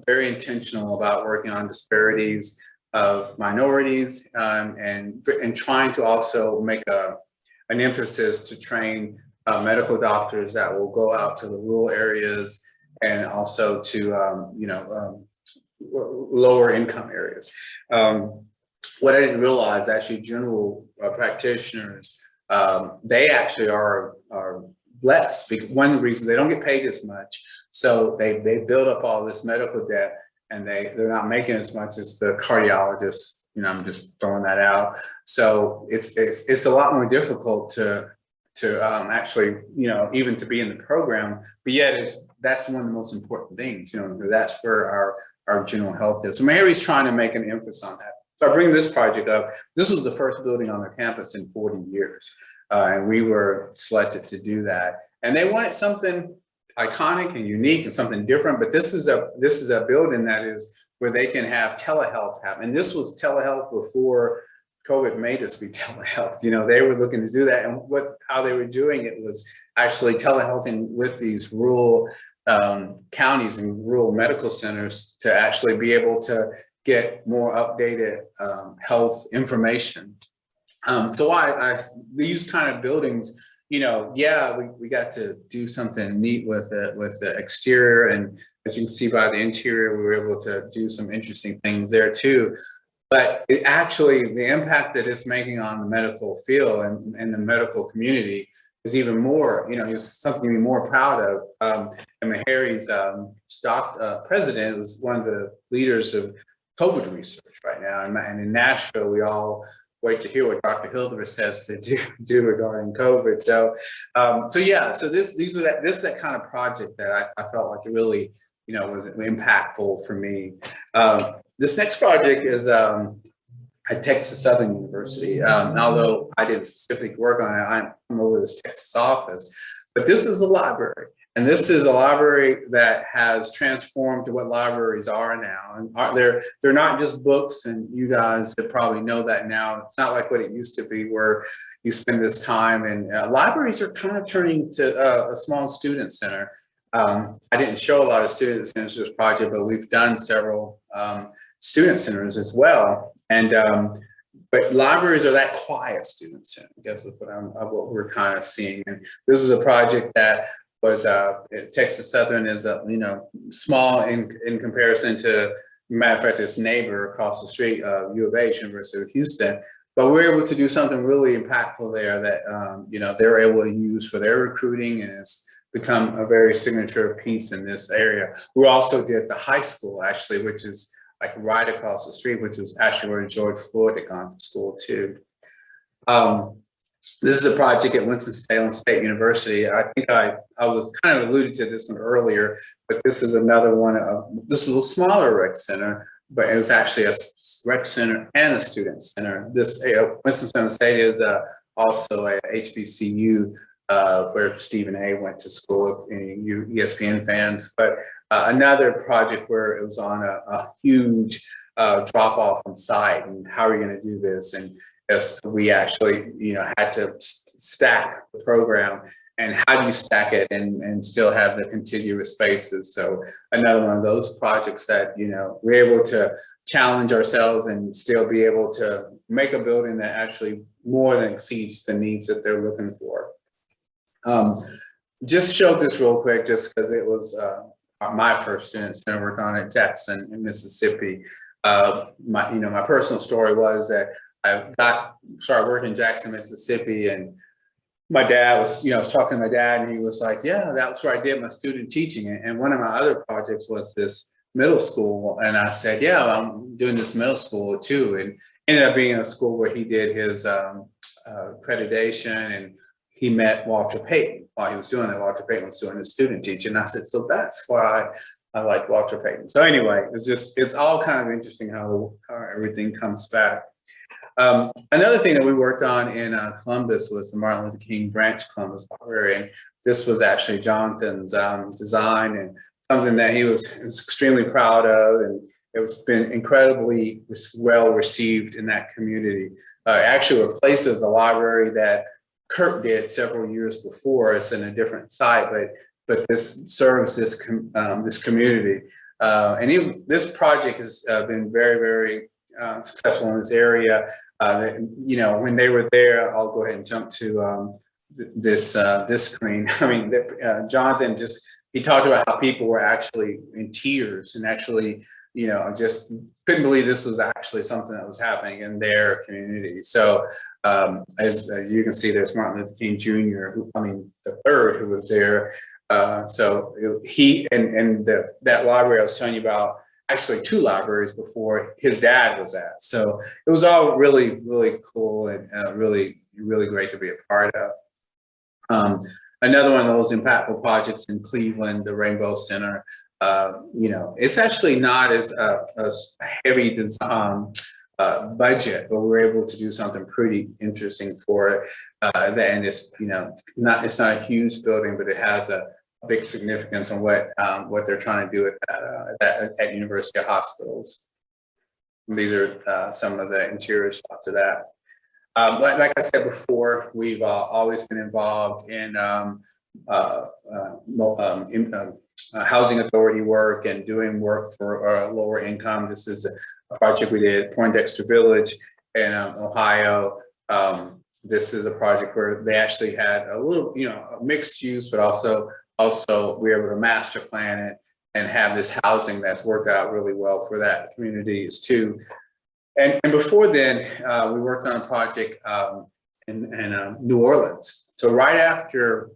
very intentional about working on disparities of minorities, and trying to also make an emphasis to train medical doctors that will go out to the rural areas and also to lower income areas. What I didn't realize, actually, general practitioners, they actually are less, because one of the reasons they don't get paid as much. So they build up all this medical debt, and they're not making as much as the cardiologists. I'm just throwing that out. So it's a lot more difficult to actually, even to be in the program, but yet that's one of the most important things. That's where our general health is. So Mary's trying to make an emphasis on that. So I bring this project up. This was the first building on their campus in 40 years. And we were selected to do that. And they wanted something iconic and unique and something different, but this is a building that is where they can have telehealth happen. And this was telehealth before COVID made us be telehealth. They were looking to do that, and how they were doing it was actually telehealthing with these rural counties and rural medical centers to actually be able to get more updated health information. So these kind of buildings, we got to do something neat with the exterior, and as you can see by the interior, we were able to do some interesting things there too. But the impact that it's making on the medical field and the medical community is even more, it's something to be more proud of. And Meharry's president was one of the leaders of COVID research right now. And in Nashville, we all wait to hear what Dr. Hildebrand says to do regarding COVID. So this is that kind of project that I felt like it really, was impactful for me. This next project is at Texas Southern University. Although I didn't specifically work on it, I'm over this Texas office. But this is a library. And this is a library that has transformed to what libraries are now. And they're not just books, and you guys probably know that now. It's not like what it used to be, where you spend this time. And libraries are kind of turning to a small student center. I didn't show a lot of student centers in this project, but we've done several student centers as well. And but libraries are that quiet student center, I guess is what we're kind of seeing. And this is a project that was Texas Southern is small in comparison to, matter of fact, its neighbor across the street, U of H, University of Houston. But we're able to do something really impactful there that they're able to use for their recruiting, and it's become a very signature piece in this area. We also did the high school, actually, which is like right across the street, which was actually where George Floyd had gone to school too. This is a project at Winston-Salem State University. I think I was kind of alluded to this one earlier, but this is another one. This is a smaller rec center, but it was actually a rec center and a student center. This Winston-Salem State is a also at HBCU, where Stephen A. went to school, you ESPN fans, but another project where it was on a huge drop off on site, and how are we going to do this? And yes, we actually, had to stack the program, and how do you stack it and still have the contiguous spaces? So another one of those projects that, we're able to challenge ourselves and still be able to make a building that actually more than exceeds the needs that they're looking for. Just showed this real quick, just because it was my first student center work on at Jackson in Mississippi. My personal story was that I started working in Jackson, Mississippi, and my dad was, I was talking to my dad, and he was like, yeah, that's where I did my student teaching. And one of my other projects was this middle school. And I said, yeah, I'm doing this middle school too. And ended up being in a school where he did his accreditation, and he met Walter Payton while he was doing it. Walter Payton was doing his student teaching. And I said, so that's why I like Walter Payton. So anyway, it's all kind of interesting how everything comes back. Another thing that we worked on in Columbus was the Martin Luther King Branch Columbus Library. And this was actually Jonathan's design, and something that he was extremely proud of. And it was been incredibly well received in that community. Actually replaces a library that Kirk did several years before. It's in a different site, but this serves this community. This project has been very, very successful in this area. When they were there, I'll go ahead and jump to this screen. I mean, Jonathan he talked about how people were actually in tears and actually, just couldn't believe this was actually something that was happening in their community. So as you can see, there's Martin Luther King Jr., the third who was there. So he and that library I was telling you about, actually 2 libraries before his dad was at. So it was all really, really cool, and really, really great to be a part of. Another one of those impactful projects in Cleveland, the Rainbow Center. It's actually not as heavy budget, but we're able to do something pretty interesting for it. And it's it's not a huge building, but it has a big significance on what they're trying to do at University Hospitals. And these are some of the interior shots of that. Like I said before, we've always been involved in housing authority work and doing work for lower income. This is a project we did at Poindexter Village in Ohio. This is a project where they actually had a little, mixed use, but also we were able to master plan it and have this housing that's worked out really well for that community too. And before then, we worked on a project in New Orleans. So right after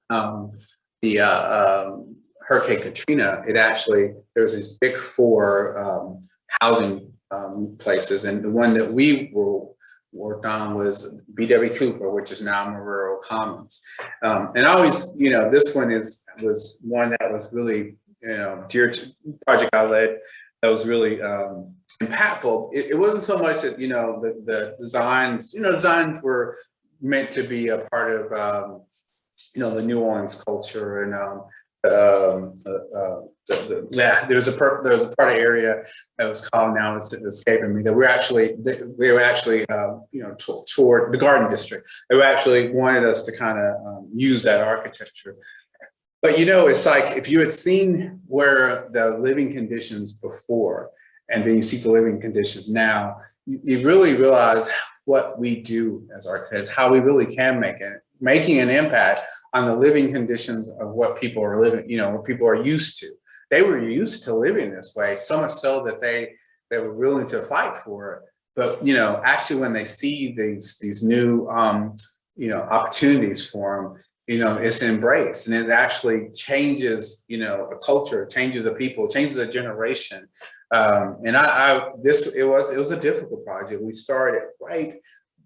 the Hurricane Katrina, there was these big 4 housing places, and the one that we worked on was B.W. Cooper, which is now Marrero Commons. And I always, this one was one that was really, dear to the project I led, that was really impactful. It wasn't so much that, the designs, designs were meant to be a part of, the New Orleans culture, and there was a part of area that was called, now it's escaping me, that we were actually toward the Garden District. They actually wanted us to kind of use that architecture. But it's like if you had seen where the living conditions before, and then you see the living conditions now, you really realize what we do as architects, how we really can making an impact on the living conditions of what people are living, what people are used to. They were used to living this way, so much so that they were willing to fight for it. But actually, when they see these new opportunities for them, it's embraced, and it actually changes a culture, changes a people, changes a generation. And it was a difficult project. We started right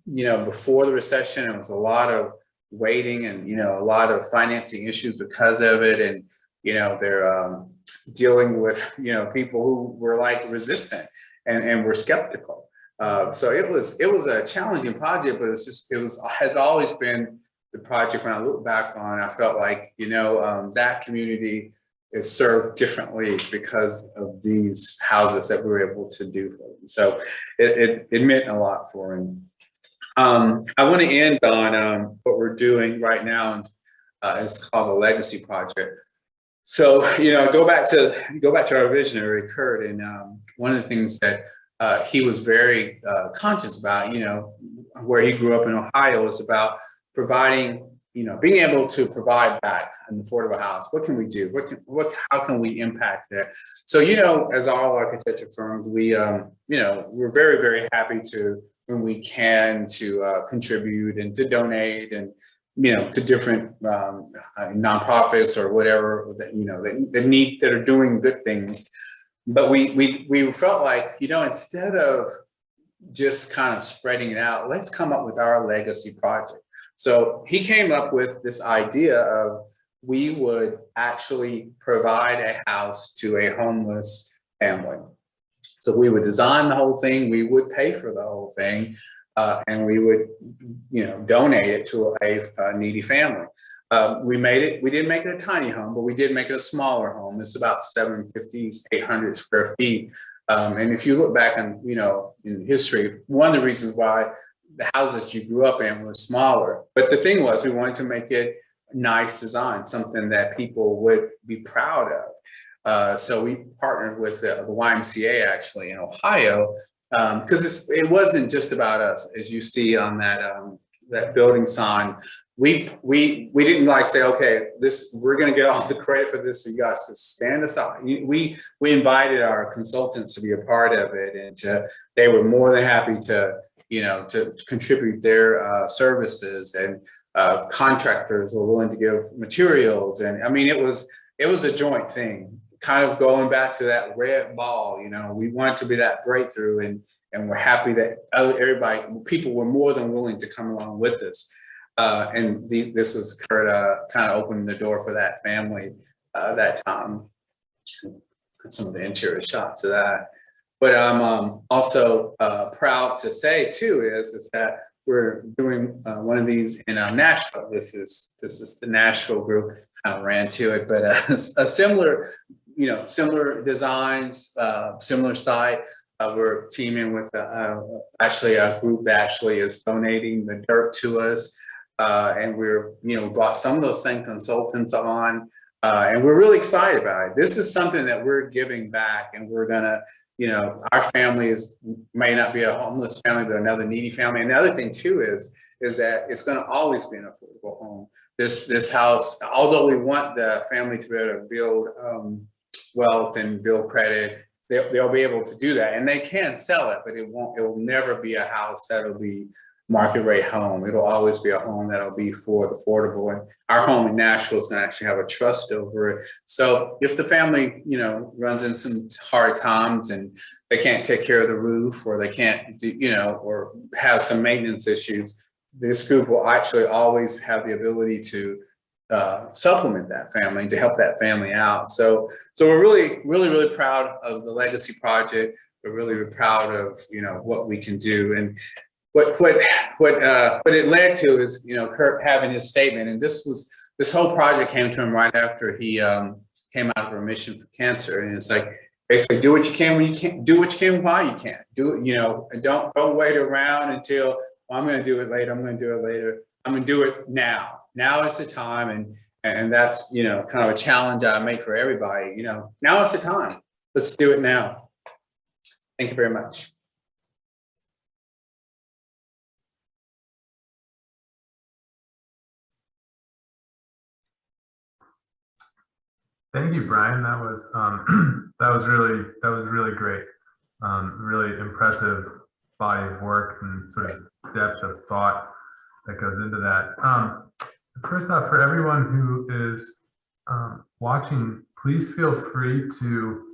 before the recession. It was a lot of waiting, and a lot of financing issues because of it, and they're dealing with people who were like resistant and were skeptical. So it was a challenging project, but has always been the project when I look back on. I felt like, that community is served differently because of these houses that we were able to do for them. So it meant a lot for him. I want to end on what we're doing right now. It's called the Legacy Project. So, go back to our visionary, Kurt, and one of the things that he was very conscious about, where he grew up in Ohio, was about providing, being able to provide back an affordable house. What can we do? How can we impact that? So, as all architecture firms, we're very, very happy to, when we can, to contribute and to donate and, to different nonprofits or whatever that are doing good things. But we felt like, instead of just kind of spreading it out, let's come up with our legacy project. So he came up with this idea of, we would actually provide a house to a homeless family. So we would design the whole thing, we would pay for the whole thing, and we would, donate it to a needy family. We didn't make it a tiny home, but we did make it a smaller home. It's about 750, 800 square feet. And if you look back on, in history, one of the reasons why the houses you grew up in were smaller, but the thing was, we wanted to make it nice design, something that people would be proud of. So we partnered with the YMCA actually in Ohio, because it wasn't just about us, as you see on that building sign. We didn't say, okay, we're going to get all the credit for this, so you guys just stand aside. We invited our consultants to be a part of it, and they were more than happy to contribute their services, and contractors were willing to give materials, and I mean it was a joint thing. Kind of going back to that red ball, we wanted to be that breakthrough, and we're happy that people were more than willing to come along with us. And this was Kurt kind of opening the door for that family that time. Some of the interior shots of that. But I'm also proud to say too is that we're doing one of these in Nashville. This is the Nashville group. Kind of ran to it, but a similar designs, similar site. We're teaming with actually a group that actually is donating the dirt to us, and we're brought some of those same consultants on, and we're really excited about it. This is something that we're giving back, and we're gonna. Our family may not be a homeless family, but another needy family. And the other thing too is that it's going to always be an affordable home. This house, although we want the family to be able to build wealth and build credit, they'll be able to do that, and they can sell it, but it will never be a house that'll be market rate home. It'll always be a home that'll be for the affordable. And our home in Nashville is going to actually have a trust over it. So if the family, runs into some hard times and they can't take care of the roof, or they can't, or have some maintenance issues, this group will actually always have the ability to supplement that family, to help that family out. So we're really, really, really proud of the Legacy Project. We're really, really proud of, what we can do. And what it led to is, Kurt having his statement, and this whole project came to him right after he came out of remission for cancer, and it's like basically do what you can when you can't, do what you can while you can't do it, and don't wait around until I'm going to do it later. I'm going to do it later. I'm going to do it now. Now is the time, and that's kind of a challenge I make for everybody. Now is the time. Let's do it now. Thank you very much. Thank you, Brian. That was really great. Really impressive body of work and sort of depth of thought that goes into that. First off, for everyone who is watching, please feel free to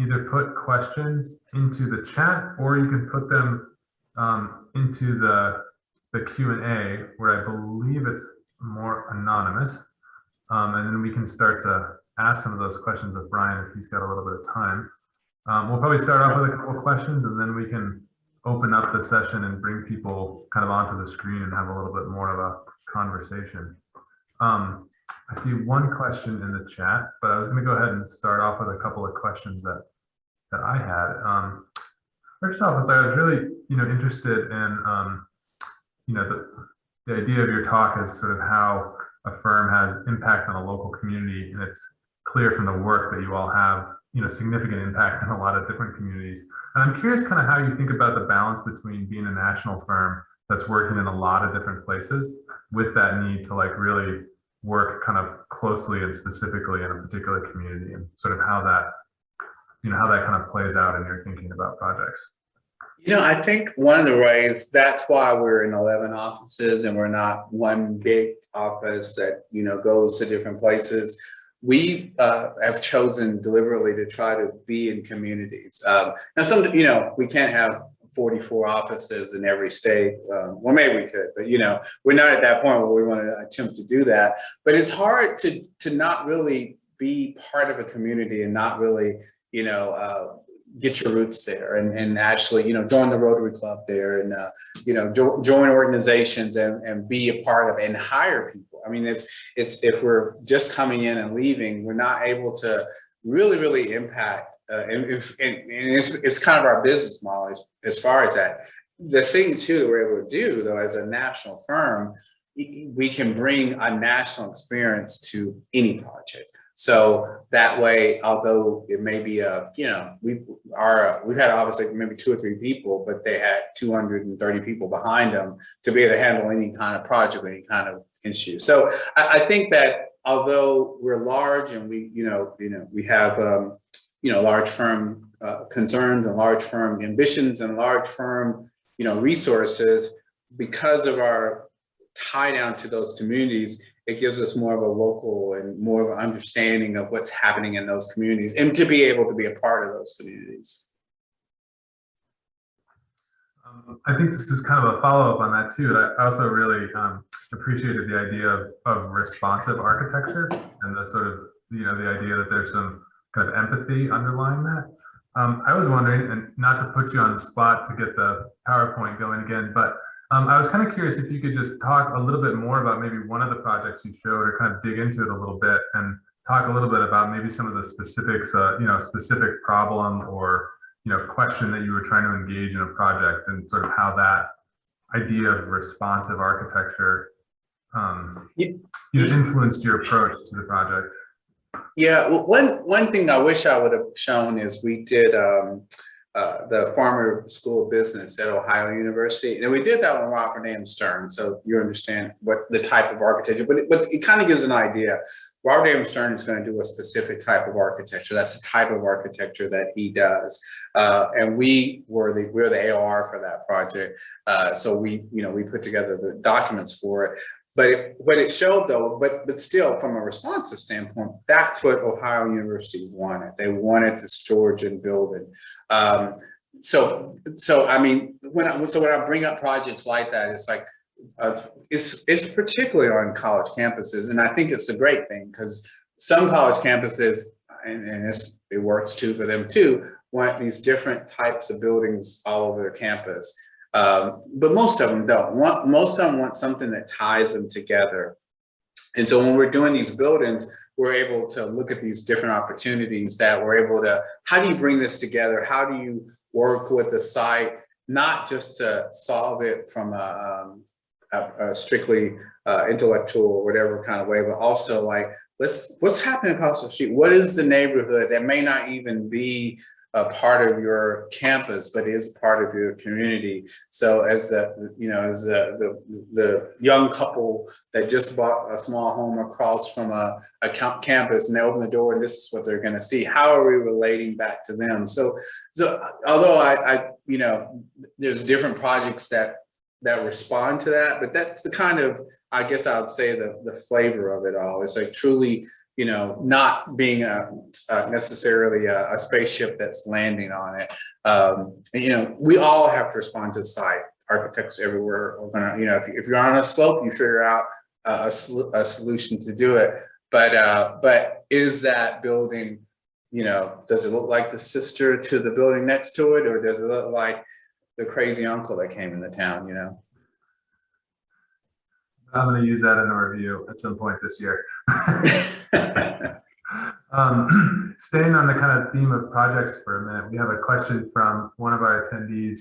either put questions into the chat, or you can put them into the Q&A, where I believe it's more anonymous. And then we can start to ask some of those questions of Brian if he's got a little bit of time. We'll probably start off with a couple of questions, and then we can open up the session and bring people kind of onto the screen and have a little bit more of a conversation. I see one question in the chat, but I was going to go ahead and start off with a couple of questions that I had. First off, I was really, interested in, the idea of your talk is sort of how a firm has impact on a local community, and it's clear from the work that you all have, significant impact in a lot of different communities. And I'm curious kind of how you think about the balance between being a national firm that's working in a lot of different places with that need to like really work kind of closely and specifically in a particular community, and sort of how that, how that kind of plays out in your thinking about projects. I think one of the ways, that's why we're in 11 offices and we're not one big office that, goes to different places. We have chosen deliberately to try to be in communities. Now, we can't have 44 offices in every state. Well, maybe we could, but, we're not at that point where we want to attempt to do that. But it's hard to not really be part of a community and not really, get your roots there and actually, join the Rotary Club there and, join organizations and be a part of and hire people. I mean, it's if we're just coming in and leaving, we're not able to really impact. And it's kind of our business model as far as that. The thing too that we're able to do though, as a national firm, we can bring a national experience to any project. So that way, although it may be we've had obviously maybe 2 or 3 people, but they had 230 people behind them to be able to handle any kind of project, any kind of issue. So I think that although we're large and we have large firm concerns and large firm ambitions and large firm resources, because of our tie down to those communities, it gives us more of a local and more of an understanding of what's happening in those communities and to be able to be a part of those communities. I think this is kind of a follow-up on that too. I also really appreciated the idea of responsive architecture and the sort of, the idea that there's some kind of empathy underlying that. I was wondering, and not to put you on the spot to get the PowerPoint going again, but I was kind of curious if you could just talk a little bit more about maybe one of the projects you showed, or kind of dig into it a little bit and talk a little bit about maybe some of the specifics, specific problem or, question that you were trying to engage in a project, and sort of how that idea of responsive architecture influenced your approach to the project. Yeah, well, one thing I wish I would have shown is we did the Farmer School of Business at Ohio University, and we did that with Robert A. Stern. So you understand what the type of architecture, but it kind of gives an idea. Robert A. Stern is going to do a specific type of architecture. That's the type of architecture that he does, and we're the AOR for that project. So we put together the documents for it. But what it showed though, but still from a responsive standpoint, that's what Ohio University wanted. They wanted this Georgian building. So I mean, when I bring up projects like that, it's like, it's particularly on college campuses. And I think it's a great thing because some college campuses, and it works too for them too, want these different types of buildings all over their campus. But most of them don't. Most of them want something that ties them together. And so when we're doing these buildings, we're able to look at these different opportunities that we're able to, how do you bring this together? How do you work with the site, not just to solve it from a strictly intellectual or whatever kind of way, but also like, what's happening across the street? What is the neighborhood that may not even be a part of your campus, but is part of your community? So as the young couple that just bought a small home across from a campus, and they open the door and this is what they're going to see, how are we relating back to them? So although I there's different projects that respond to that, but that's the kind of, I guess I would say the flavor of it all. It's like truly, not being necessarily a spaceship that's landing on it. We all have to respond to the site. Architects everywhere are gonna, if you're on a slope, you figure out a solution to do it. But is that building, does it look like the sister to the building next to it, or does it look like the crazy uncle that came into town, you know. I'm going to use that in a review at some point this year. Staying on the kind of theme of projects for a minute, we have a question from one of our attendees.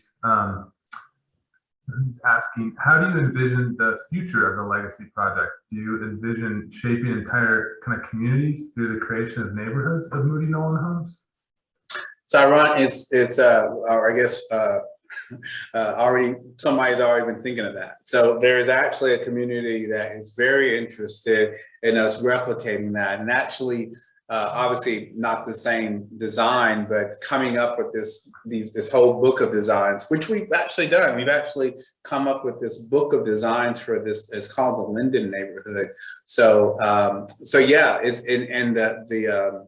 Who's asking, how do you envision the future of the legacy project? Do you envision shaping entire kind of communities through the creation of neighborhoods of Moody Nolan homes? So I guess already somebody's already been thinking of that. So there's actually a community that is very interested in us replicating that, and actually obviously not the same design, but coming up with this whole book of designs, which we've actually done. We've actually come up with this book of designs for this. It's called the Linden neighborhood. So yeah, it's the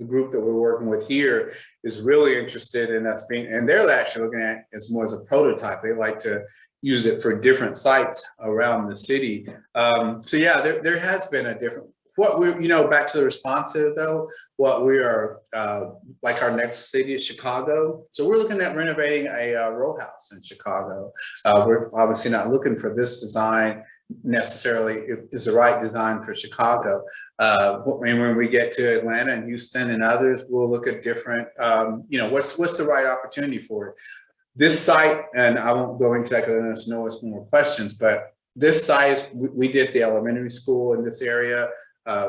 group that we're working with here is really interested in us and they're actually looking at it as more as a prototype. They like to use it for different sites around the city. So yeah, there has been a different, what we're, back to the responsive though, what we are, like our next city is Chicago. So we're looking at renovating a row house in Chicago. We're obviously not looking for this design necessarily is the right design for Chicago. When we get to Atlanta and Houston and others, we'll look at different, what's the right opportunity for it. This site, and I won't go into that because I know it's more questions, but this site, we did the elementary school in this area.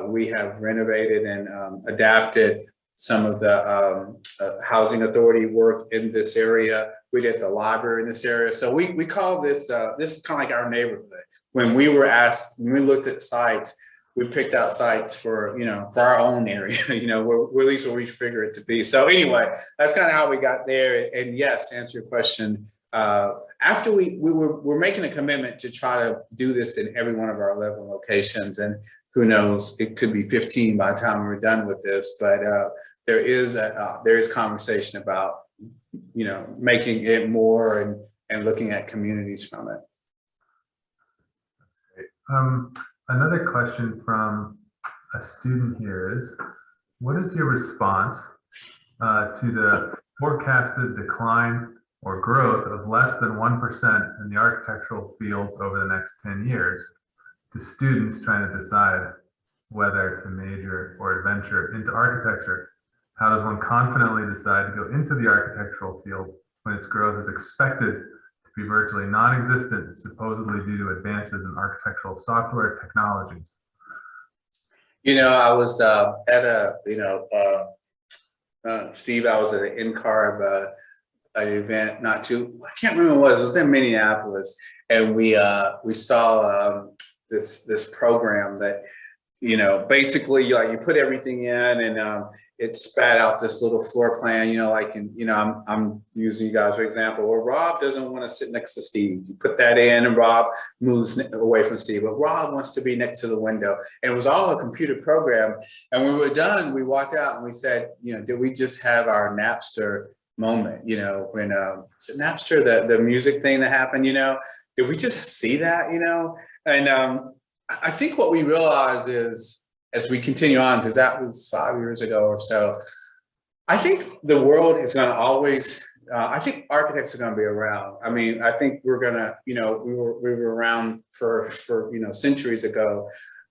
We have renovated and adapted some of the housing authority work in this area. We did the library in this area. So we call this, this is kind of like our neighborhood. When we were asked, when we looked at sites, we picked out sites for, for our own area, where at least where we figure it to be. So anyway, that's kind of how we got there. And yes, to answer your question, after we're making a commitment to try to do this in every one of our 11 locations, and who knows, it could be 15 by the time we're done with this, but there is conversation about, making it more and looking at communities from it. Another question from a student here is, what is your response to the forecasted decline or growth of less than 1% in the architectural fields over the next 10 years to students trying to decide whether to major or adventure into architecture? How does one confidently decide to go into the architectural field when its growth is expected be virtually non-existent, supposedly due to advances in architectural software technologies? I was at a, Steve, I was at an NCARB an event I can't remember what it was in Minneapolis, and we saw this program that, basically you put everything in and it spat out this little floor plan, I'm using you guys for example, where Rob doesn't want to sit next to Steve. You put that in and Rob moves away from Steve, but Rob wants to be next to the window. And it was all a computer program. And when we were done, we walked out and we said, did we just have our Napster moment, when is it Napster, the music thing that happened, did we just see that, And I think what we realize is, as we continue on, because that was 5 years ago or so, I think the world is going to always, I think architects are going to be around. I mean, I think we're going to, we were around for centuries ago.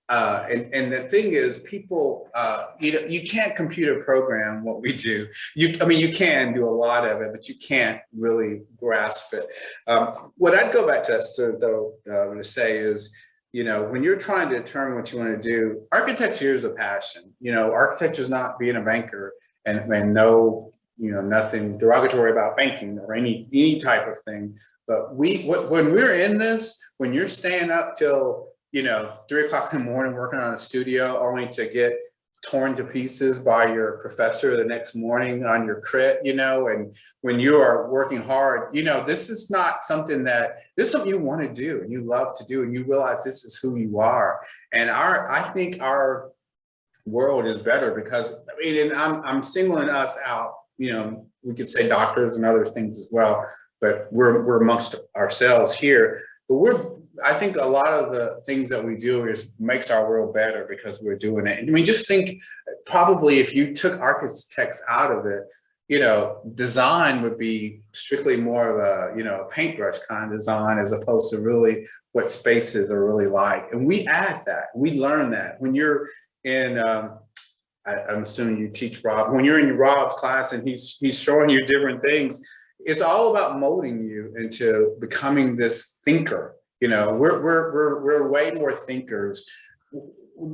And the thing is, people, you can't computer program what we do. You can do a lot of it, but you can't really grasp it. What I'd go back to Esther, though, to say is, when you're trying to determine what you want to do, architecture is a passion. Architecture is not being a banker, and no, nothing derogatory about banking or any type of thing. But when we're in this, when you're staying up till 3 o'clock in the morning working on a studio, only to get torn to pieces by your professor the next morning on your crit, and when you are working hard, this is not something this is something you want to do and you love to do, and you realize this is who you are. And I think our world is better because, and I'm singling us out, we could say doctors and other things as well, but we're amongst ourselves here, but I think a lot of the things that we do makes our world better because we're doing it. I mean, just think, probably if you took architects out of it, design would be strictly more of a paintbrush kind of design as opposed to really what spaces are really like. And we add that, we learn that when you're in. I'm assuming you teach Rob. When you're in Rob's class and he's showing you different things, it's all about molding you into becoming this thinker. We're way more thinkers.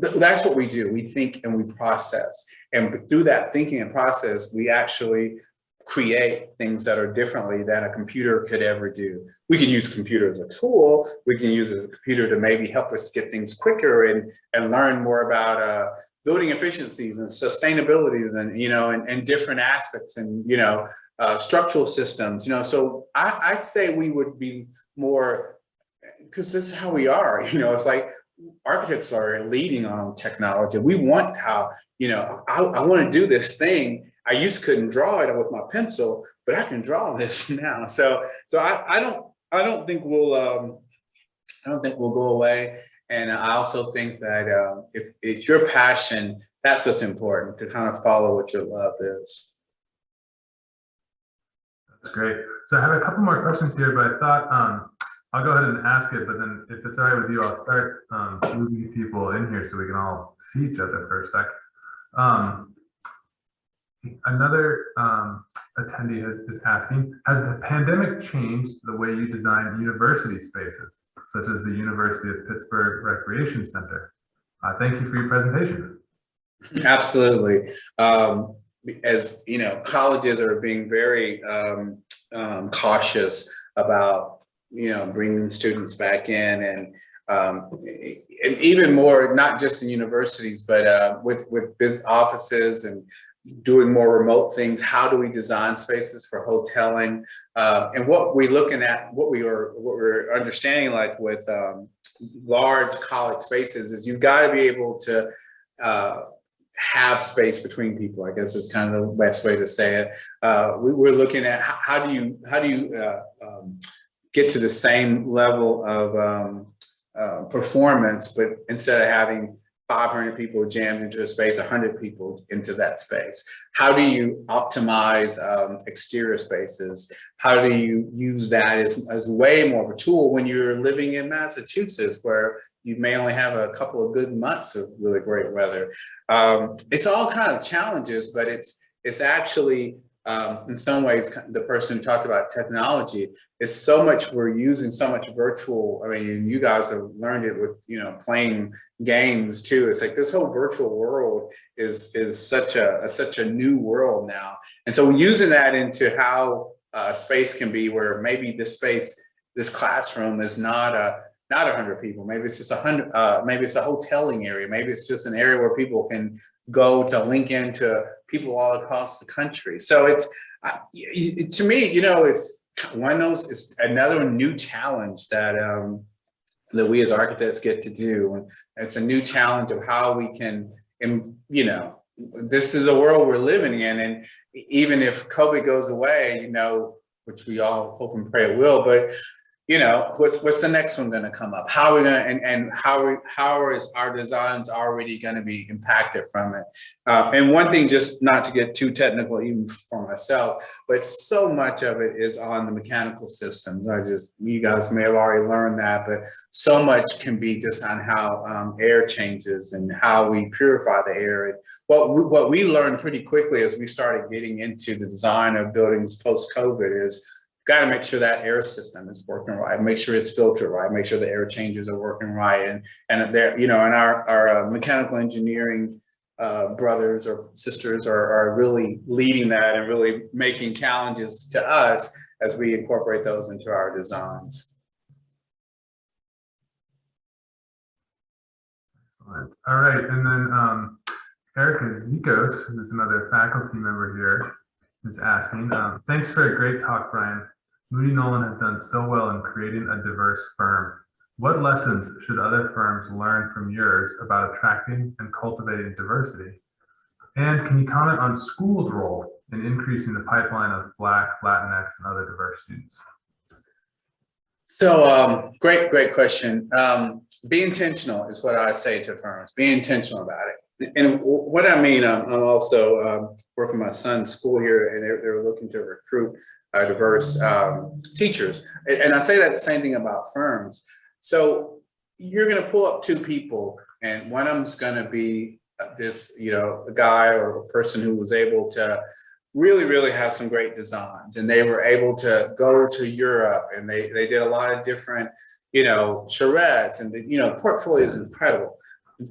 That's what we do. We think and we process. And through that thinking and process, we actually create things that are differently than a computer could ever do. We can use a computer as a tool. We can use a computer to maybe help us get things quicker and learn more about building efficiencies and sustainabilities and different aspects and structural systems. So I'd say we would be more, because this is how we are. It's like architects are leading on technology. We want how I want to do this thing. I used to couldn't draw it with my pencil, but I can draw this now. So I don't think we'll go away. And I also think that if it's your passion, that's what's important, to kind of follow what your love is. That's great. So I have a couple more questions here, but I thought I'll go ahead and ask it, but then if it's all right with you, I'll start moving people in here so we can all see each other for a sec. Another attendee is asking, has the pandemic changed the way you design university spaces, such as the University of Pittsburgh Recreation Center? Thank you for your presentation. Absolutely. As colleges are being very cautious about bringing students back in, and even more, not just in universities, but with business offices and doing more remote things. How do we design spaces for hoteling? And what we're looking at, what we're understanding, like with large college spaces, is you've got to be able to have space between people, I guess is kind of the best way to say it. We're looking at how do you get to the same level of performance, but instead of having 500 people jammed into a space, 100 people into that space. How do you optimize exterior spaces? How do you use that as way more of a tool when you're living in Massachusetts, where you may only have a couple of good months of really great weather? It's all kind of challenges, but it's actually, in some ways, the person who talked about technology, is so much, we're using so much virtual. I mean, you guys have learned it with, playing games too. It's like this whole virtual world is such a new world now. And so we're using that into how space can be, where maybe this classroom is not 100 people. Maybe it's just 100, maybe it's a hoteling area. Maybe it's just an area where people can go to link into people all across the country. So it's, to me, it's one of those, it's another new challenge that we as architects get to do. And it's a new challenge of how we can, this is a world we're living in. And even if COVID goes away, which we all hope and pray it will, but what's the next one going to come up? How are we going to, and how is our designs already going to be impacted from it? And one thing, just not to get too technical, even for myself, but so much of it is on the mechanical systems. You guys may have already learned that, but so much can be just on how air changes and how we purify the air. And what we learned pretty quickly as we started getting into the design of buildings post-COVID is, got to make sure that air system is working right, make sure it's filtered right, make sure the air changes are working right. And there, and our mechanical engineering brothers or sisters are really leading that and really making challenges to us as we incorporate those into our designs. Excellent. All right, and then Erica Zikos, who's another faculty member here, is asking, thanks for a great talk, Brian. Moody Nolan has done so well in creating a diverse firm. What lessons should other firms learn from yours about attracting and cultivating diversity? And can you comment on schools' role in increasing the pipeline of Black, Latinx, and other diverse students? So great question. Be intentional is what I say to firms. Be intentional about it. And what I mean, I'm also working my son's school here, and they're looking to recruit diverse teachers. And I say that the same thing about firms. So you're going to pull up two people, and one of them's going to be this, a guy or a person who was able to really have some great designs, and they were able to go to Europe, and they did a lot of different, charrettes, and the portfolio is incredible.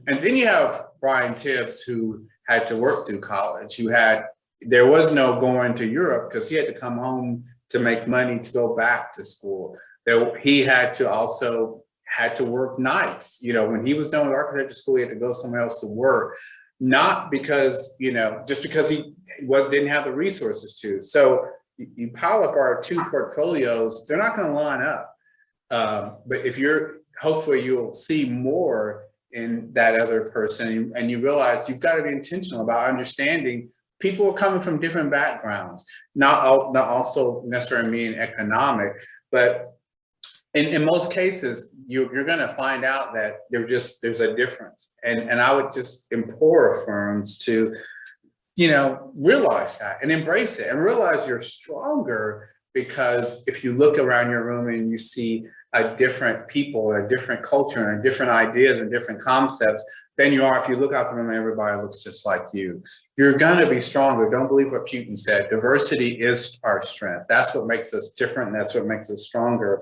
And then you have Brian Tibbs, who had to work through college, there was no going to Europe because he had to come home to make money to go back to school. He had to work nights. When he was done with architecture school, he had to go somewhere else to work, not because, just because he didn't have the resources to. So you pile up our two portfolios, they're not going to line up. But hopefully you'll see more in that other person, and you realize you've got to be intentional about understanding people are coming from different backgrounds, not also necessarily mean economic, but in most cases, you're going to find out that there's a difference. And I would just implore firms to, realize that and embrace it and realize you're stronger, because if you look around your room and you see a different people, a different culture, and different ideas and different concepts than you are if you look out the room and everybody looks just like you. You're going to be stronger. Don't believe what Putin said. Diversity is our strength. That's what makes us different. And that's what makes us stronger.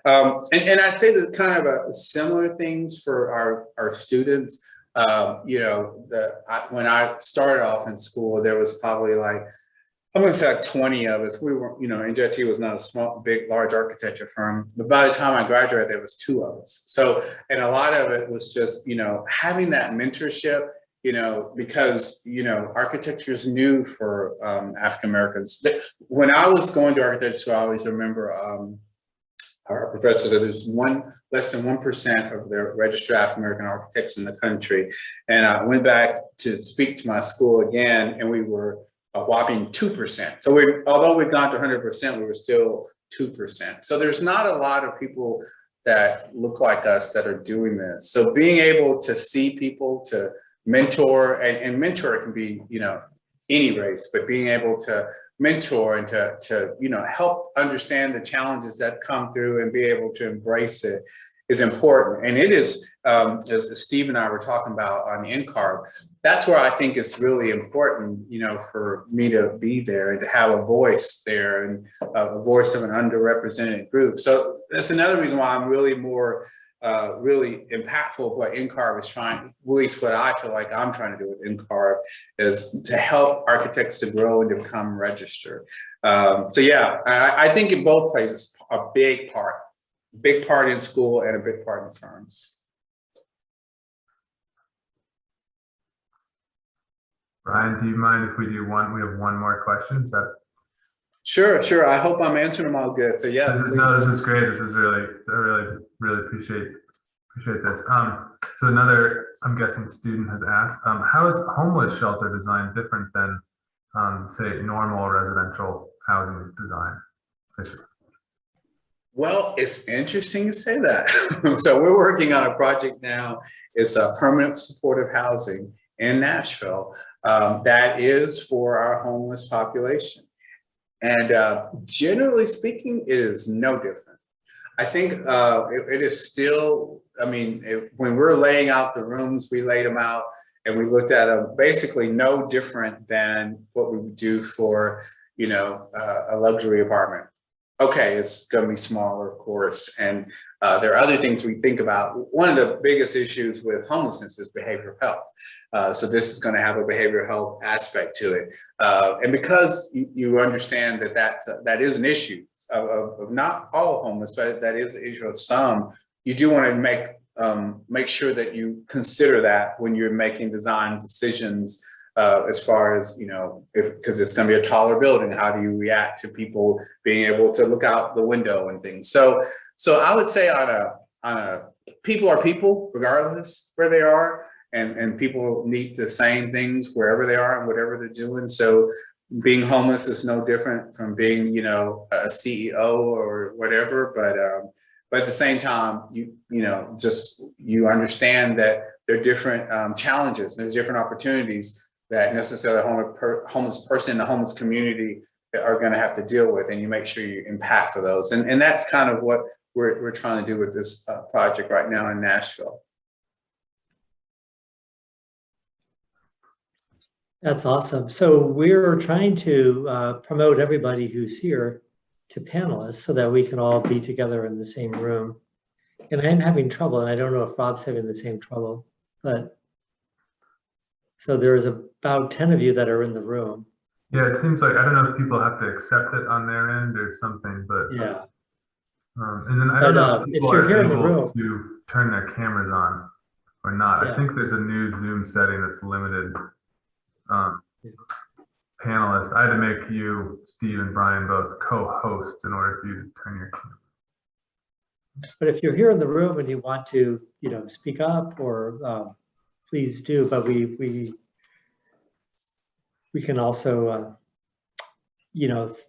And I'd say that kind of a similar things for our students. When I started off in school, there was probably I'm going to say 20 of us. We were, NJT was not a large architecture firm, but by the time I graduated, there was 2 of us. So, and a lot of it was just, having that mentorship, because, architecture is new for African Americans. When I was going to architecture school, I always remember our professor said there's less than 1% of the registered African American architects in the country. And I went back to speak to my school again, and we were a whopping 2%. So although we've gone to 100%, we were still 2%. So there's not a lot of people that look like us that are doing this. So being able to see people, to mentor, and mentor can be, any race, but being able to mentor and to help understand the challenges that come through and be able to embrace it is important. And it is, as Steve and I were talking about on the NCARB, that's where I think it's really important, for me to be there and to have a voice there, and a voice of an underrepresented group. So that's another reason why I'm really more really impactful of what NCARB is trying, at least what I feel like I'm trying to do with NCARB, is to help architects to grow and to become registered. So yeah, I think in both places, a big part in school and a big part in firms. Ryan, do you mind if we do we have one more question? Is that? Sure. I hope I'm answering them all good. So yeah. This is great. This is I really appreciate this. So another, I'm guessing, student has asked, how is homeless shelter design different than, say, normal residential housing design? Well, it's interesting you say that. So we're working on a project now. It's a permanent supportive housing in Nashville that is for our homeless population. And generally speaking, it is no different. I think it is still, when we're laying out the rooms, we laid them out and we looked at them basically no different than what we would do for, a luxury apartment. Okay, it's going to be smaller, of course, and there are other things we think about. One of the biggest issues with homelessness is behavioral health. So this is going to have a behavioral health aspect to it, and because you understand that is an issue of not all homeless, but that is an issue of some. You do want to make sure that you consider that when you're making design decisions. As far as, because it's going to be a taller building, how do you react to people being able to look out the window and things? So I would say people are people regardless where they are, and people need the same things wherever they are and whatever they're doing. So being homeless is no different from being, a CEO or whatever, but at the same time, you understand that there are different challenges, there's different opportunities that necessarily a homeless person in the homeless community are going to have to deal with, and you make sure you impact for those. And that's kind of what we're trying to do with this project right now in Nashville. That's awesome. So we're trying to promote everybody who's here to panelists so that we can all be together in the same room. And I'm having trouble, and I don't know if Rob's having the same trouble, but so there's about 10 of you that are in the room. Yeah, it seems like, I don't know if people have to accept it on their end or something, but yeah. And then I don't know if people you're here are in the able room to turn their cameras on or not. Yeah. I think there's a new Zoom setting that's limited panelists. I had to make you, Steve and Brian, both co-hosts in order for you to turn your camera. But if you're here in the room and you want to, speak up, or please do. But we can also,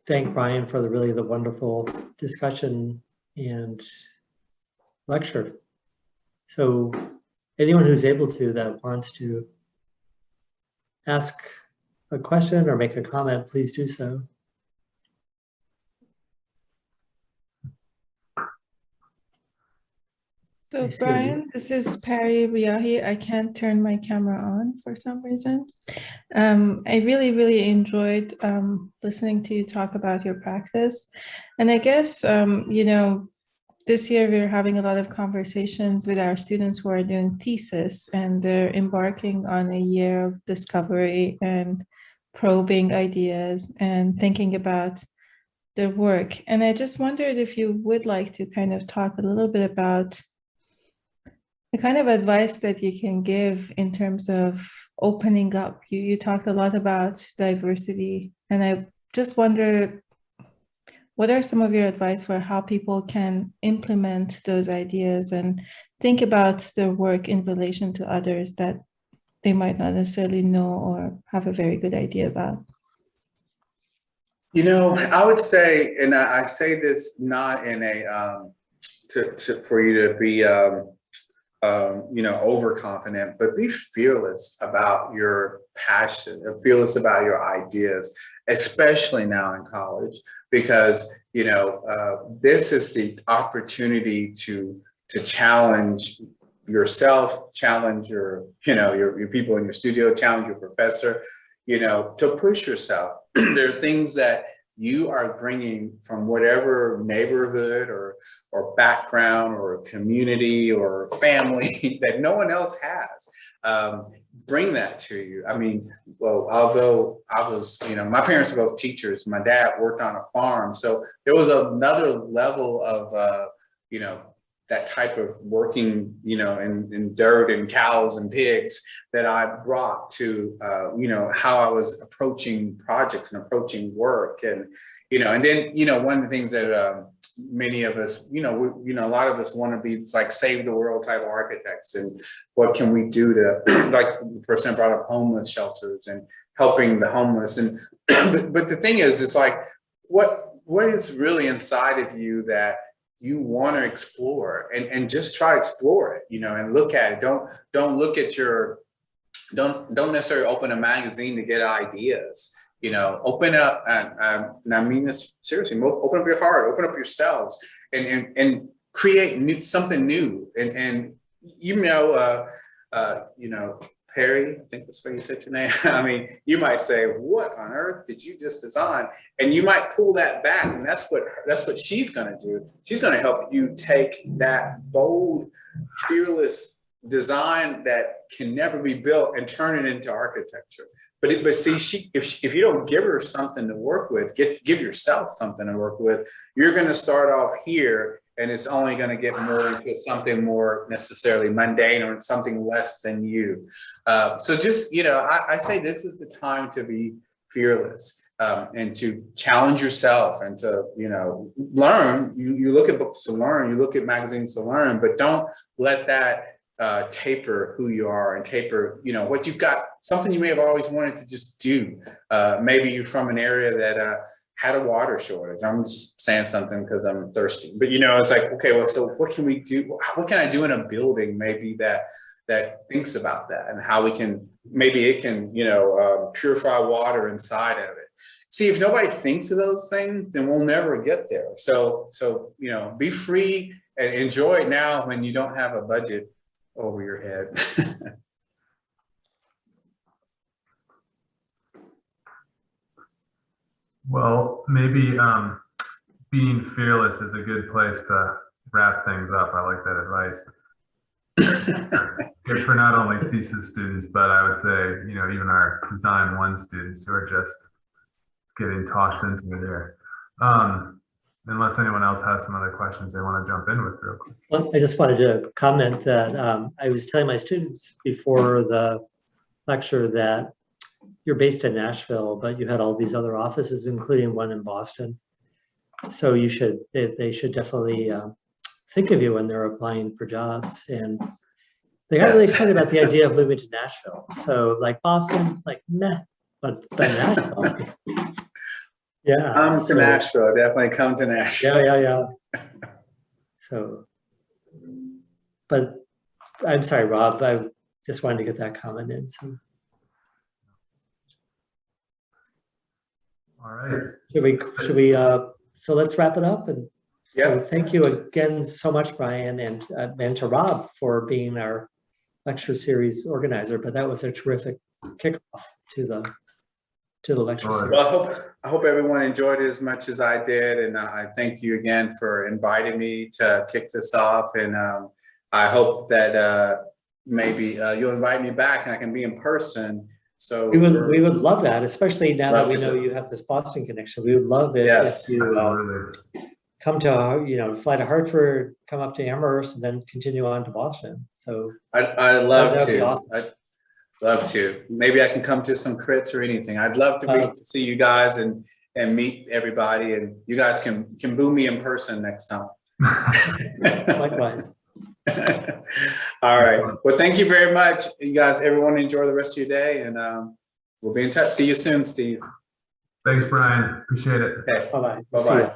thank Brian for the wonderful discussion and lecture. So anyone who's able to, that wants to ask a question or make a comment, please do so. So Brian, this is Perry Riahi. I can't turn my camera on for some reason. I really enjoyed listening to you talk about your practice. And I guess, this year we're having a lot of conversations with our students who are doing thesis, and they're embarking on a year of discovery and probing ideas and thinking about their work. And I just wondered if you would like to kind of talk a little bit about the kind of advice that you can give in terms of opening up. You talked a lot about diversity, and I just wonder, what are some of your advice for how people can implement those ideas and think about their work in relation to others that they might not necessarily know or have a very good idea about? I would say, and I say this not in a for you to be overconfident, but be fearless about your passion, and fearless about your ideas, especially now in college, because this is the opportunity to challenge yourself, challenge your people in your studio, challenge your professor, to push yourself. There are things that you are bringing from whatever neighborhood or background or community or family that no one else has. Bring that to you. I mean, well, although I was, my parents were both teachers, my dad worked on a farm. So there was another level of, that type of working, in dirt and cows and pigs that I brought to, how I was approaching projects and approaching work. And, and then, one of the things that many of us, a lot of us want to be like save the world type of architects. And what can we do to, like the person brought up homeless shelters and helping the homeless. And, but the thing is, it's like, what is really inside of you that you want to explore, and just try to explore it, and look at it. Don't look at don't necessarily open a magazine to get ideas, open up, and I mean this seriously, open up your heart, open up yourselves, and create something new. And Perry, I think that's what you said your name. I mean, you might say, what on earth did you just design? And you might pull that back, and that's what she's going to do. She's going to help you take that bold, fearless design that can never be built and turn it into architecture. But see, if you don't give her something to work with, give yourself something to work with, you're going to start off here, and it's only going to get more into something more necessarily mundane or something less than you. So just, I say this is the time to be fearless, and to challenge yourself, and to, learn. You look at books to learn, you look at magazines to learn, but don't let that taper who you are, and taper, what you've got, something you may have always wanted to just do. Maybe you're from an area that had a water shortage. I'm just saying something because I'm thirsty, but it's like, okay, well, so what can we do? What can I do in a building maybe that that thinks about that and how we can, maybe it can, purify water inside of it. See, if nobody thinks of those things, then we'll never get there. So, be free and enjoy it now when you don't have a budget over your head. Well, maybe being fearless is a good place to wrap things up. I like that advice. Good for not only thesis students, but I would say, even our Design 1 students who are just getting tossed into there. Unless anyone else has some other questions they want to jump in with real quick. Well, I just wanted to comment that I was telling my students before the lecture that you're based in Nashville, but you had all these other offices, including one in Boston. So they should definitely think of you when they're applying for jobs. And they got really excited about the idea of moving to Nashville. So like Boston, like meh, but Nashville. Yeah. Come to Nashville, definitely come to Nashville. Yeah. So, but I'm sorry, Rob, I just wanted to get that comment in. So. All right. Should we, so let's wrap it up. And so thank you again so much, Brian, and to Rob for being our lecture series organizer, but that was a terrific kickoff to the lecture series. Well, I hope everyone enjoyed it as much as I did, and I thank you again for inviting me to kick this off, and I hope that maybe you'll invite me back and I can be in person. So we would love that, especially now that we know you have this Boston connection. We would love it if you come to fly to Hartford, come up to Amherst, and then continue on to Boston. So I'd love to. Be awesome. I'd love to. Maybe I can come to some crits or anything. I'd love to see you guys and meet everybody, and you guys can boo me in person next time. Likewise. All right. Well, thank you very much. You guys, everyone enjoy the rest of your day, and we'll be in touch. See you soon, Steve. Thanks, Brian. Appreciate it. Okay. Bye-bye. Bye-bye.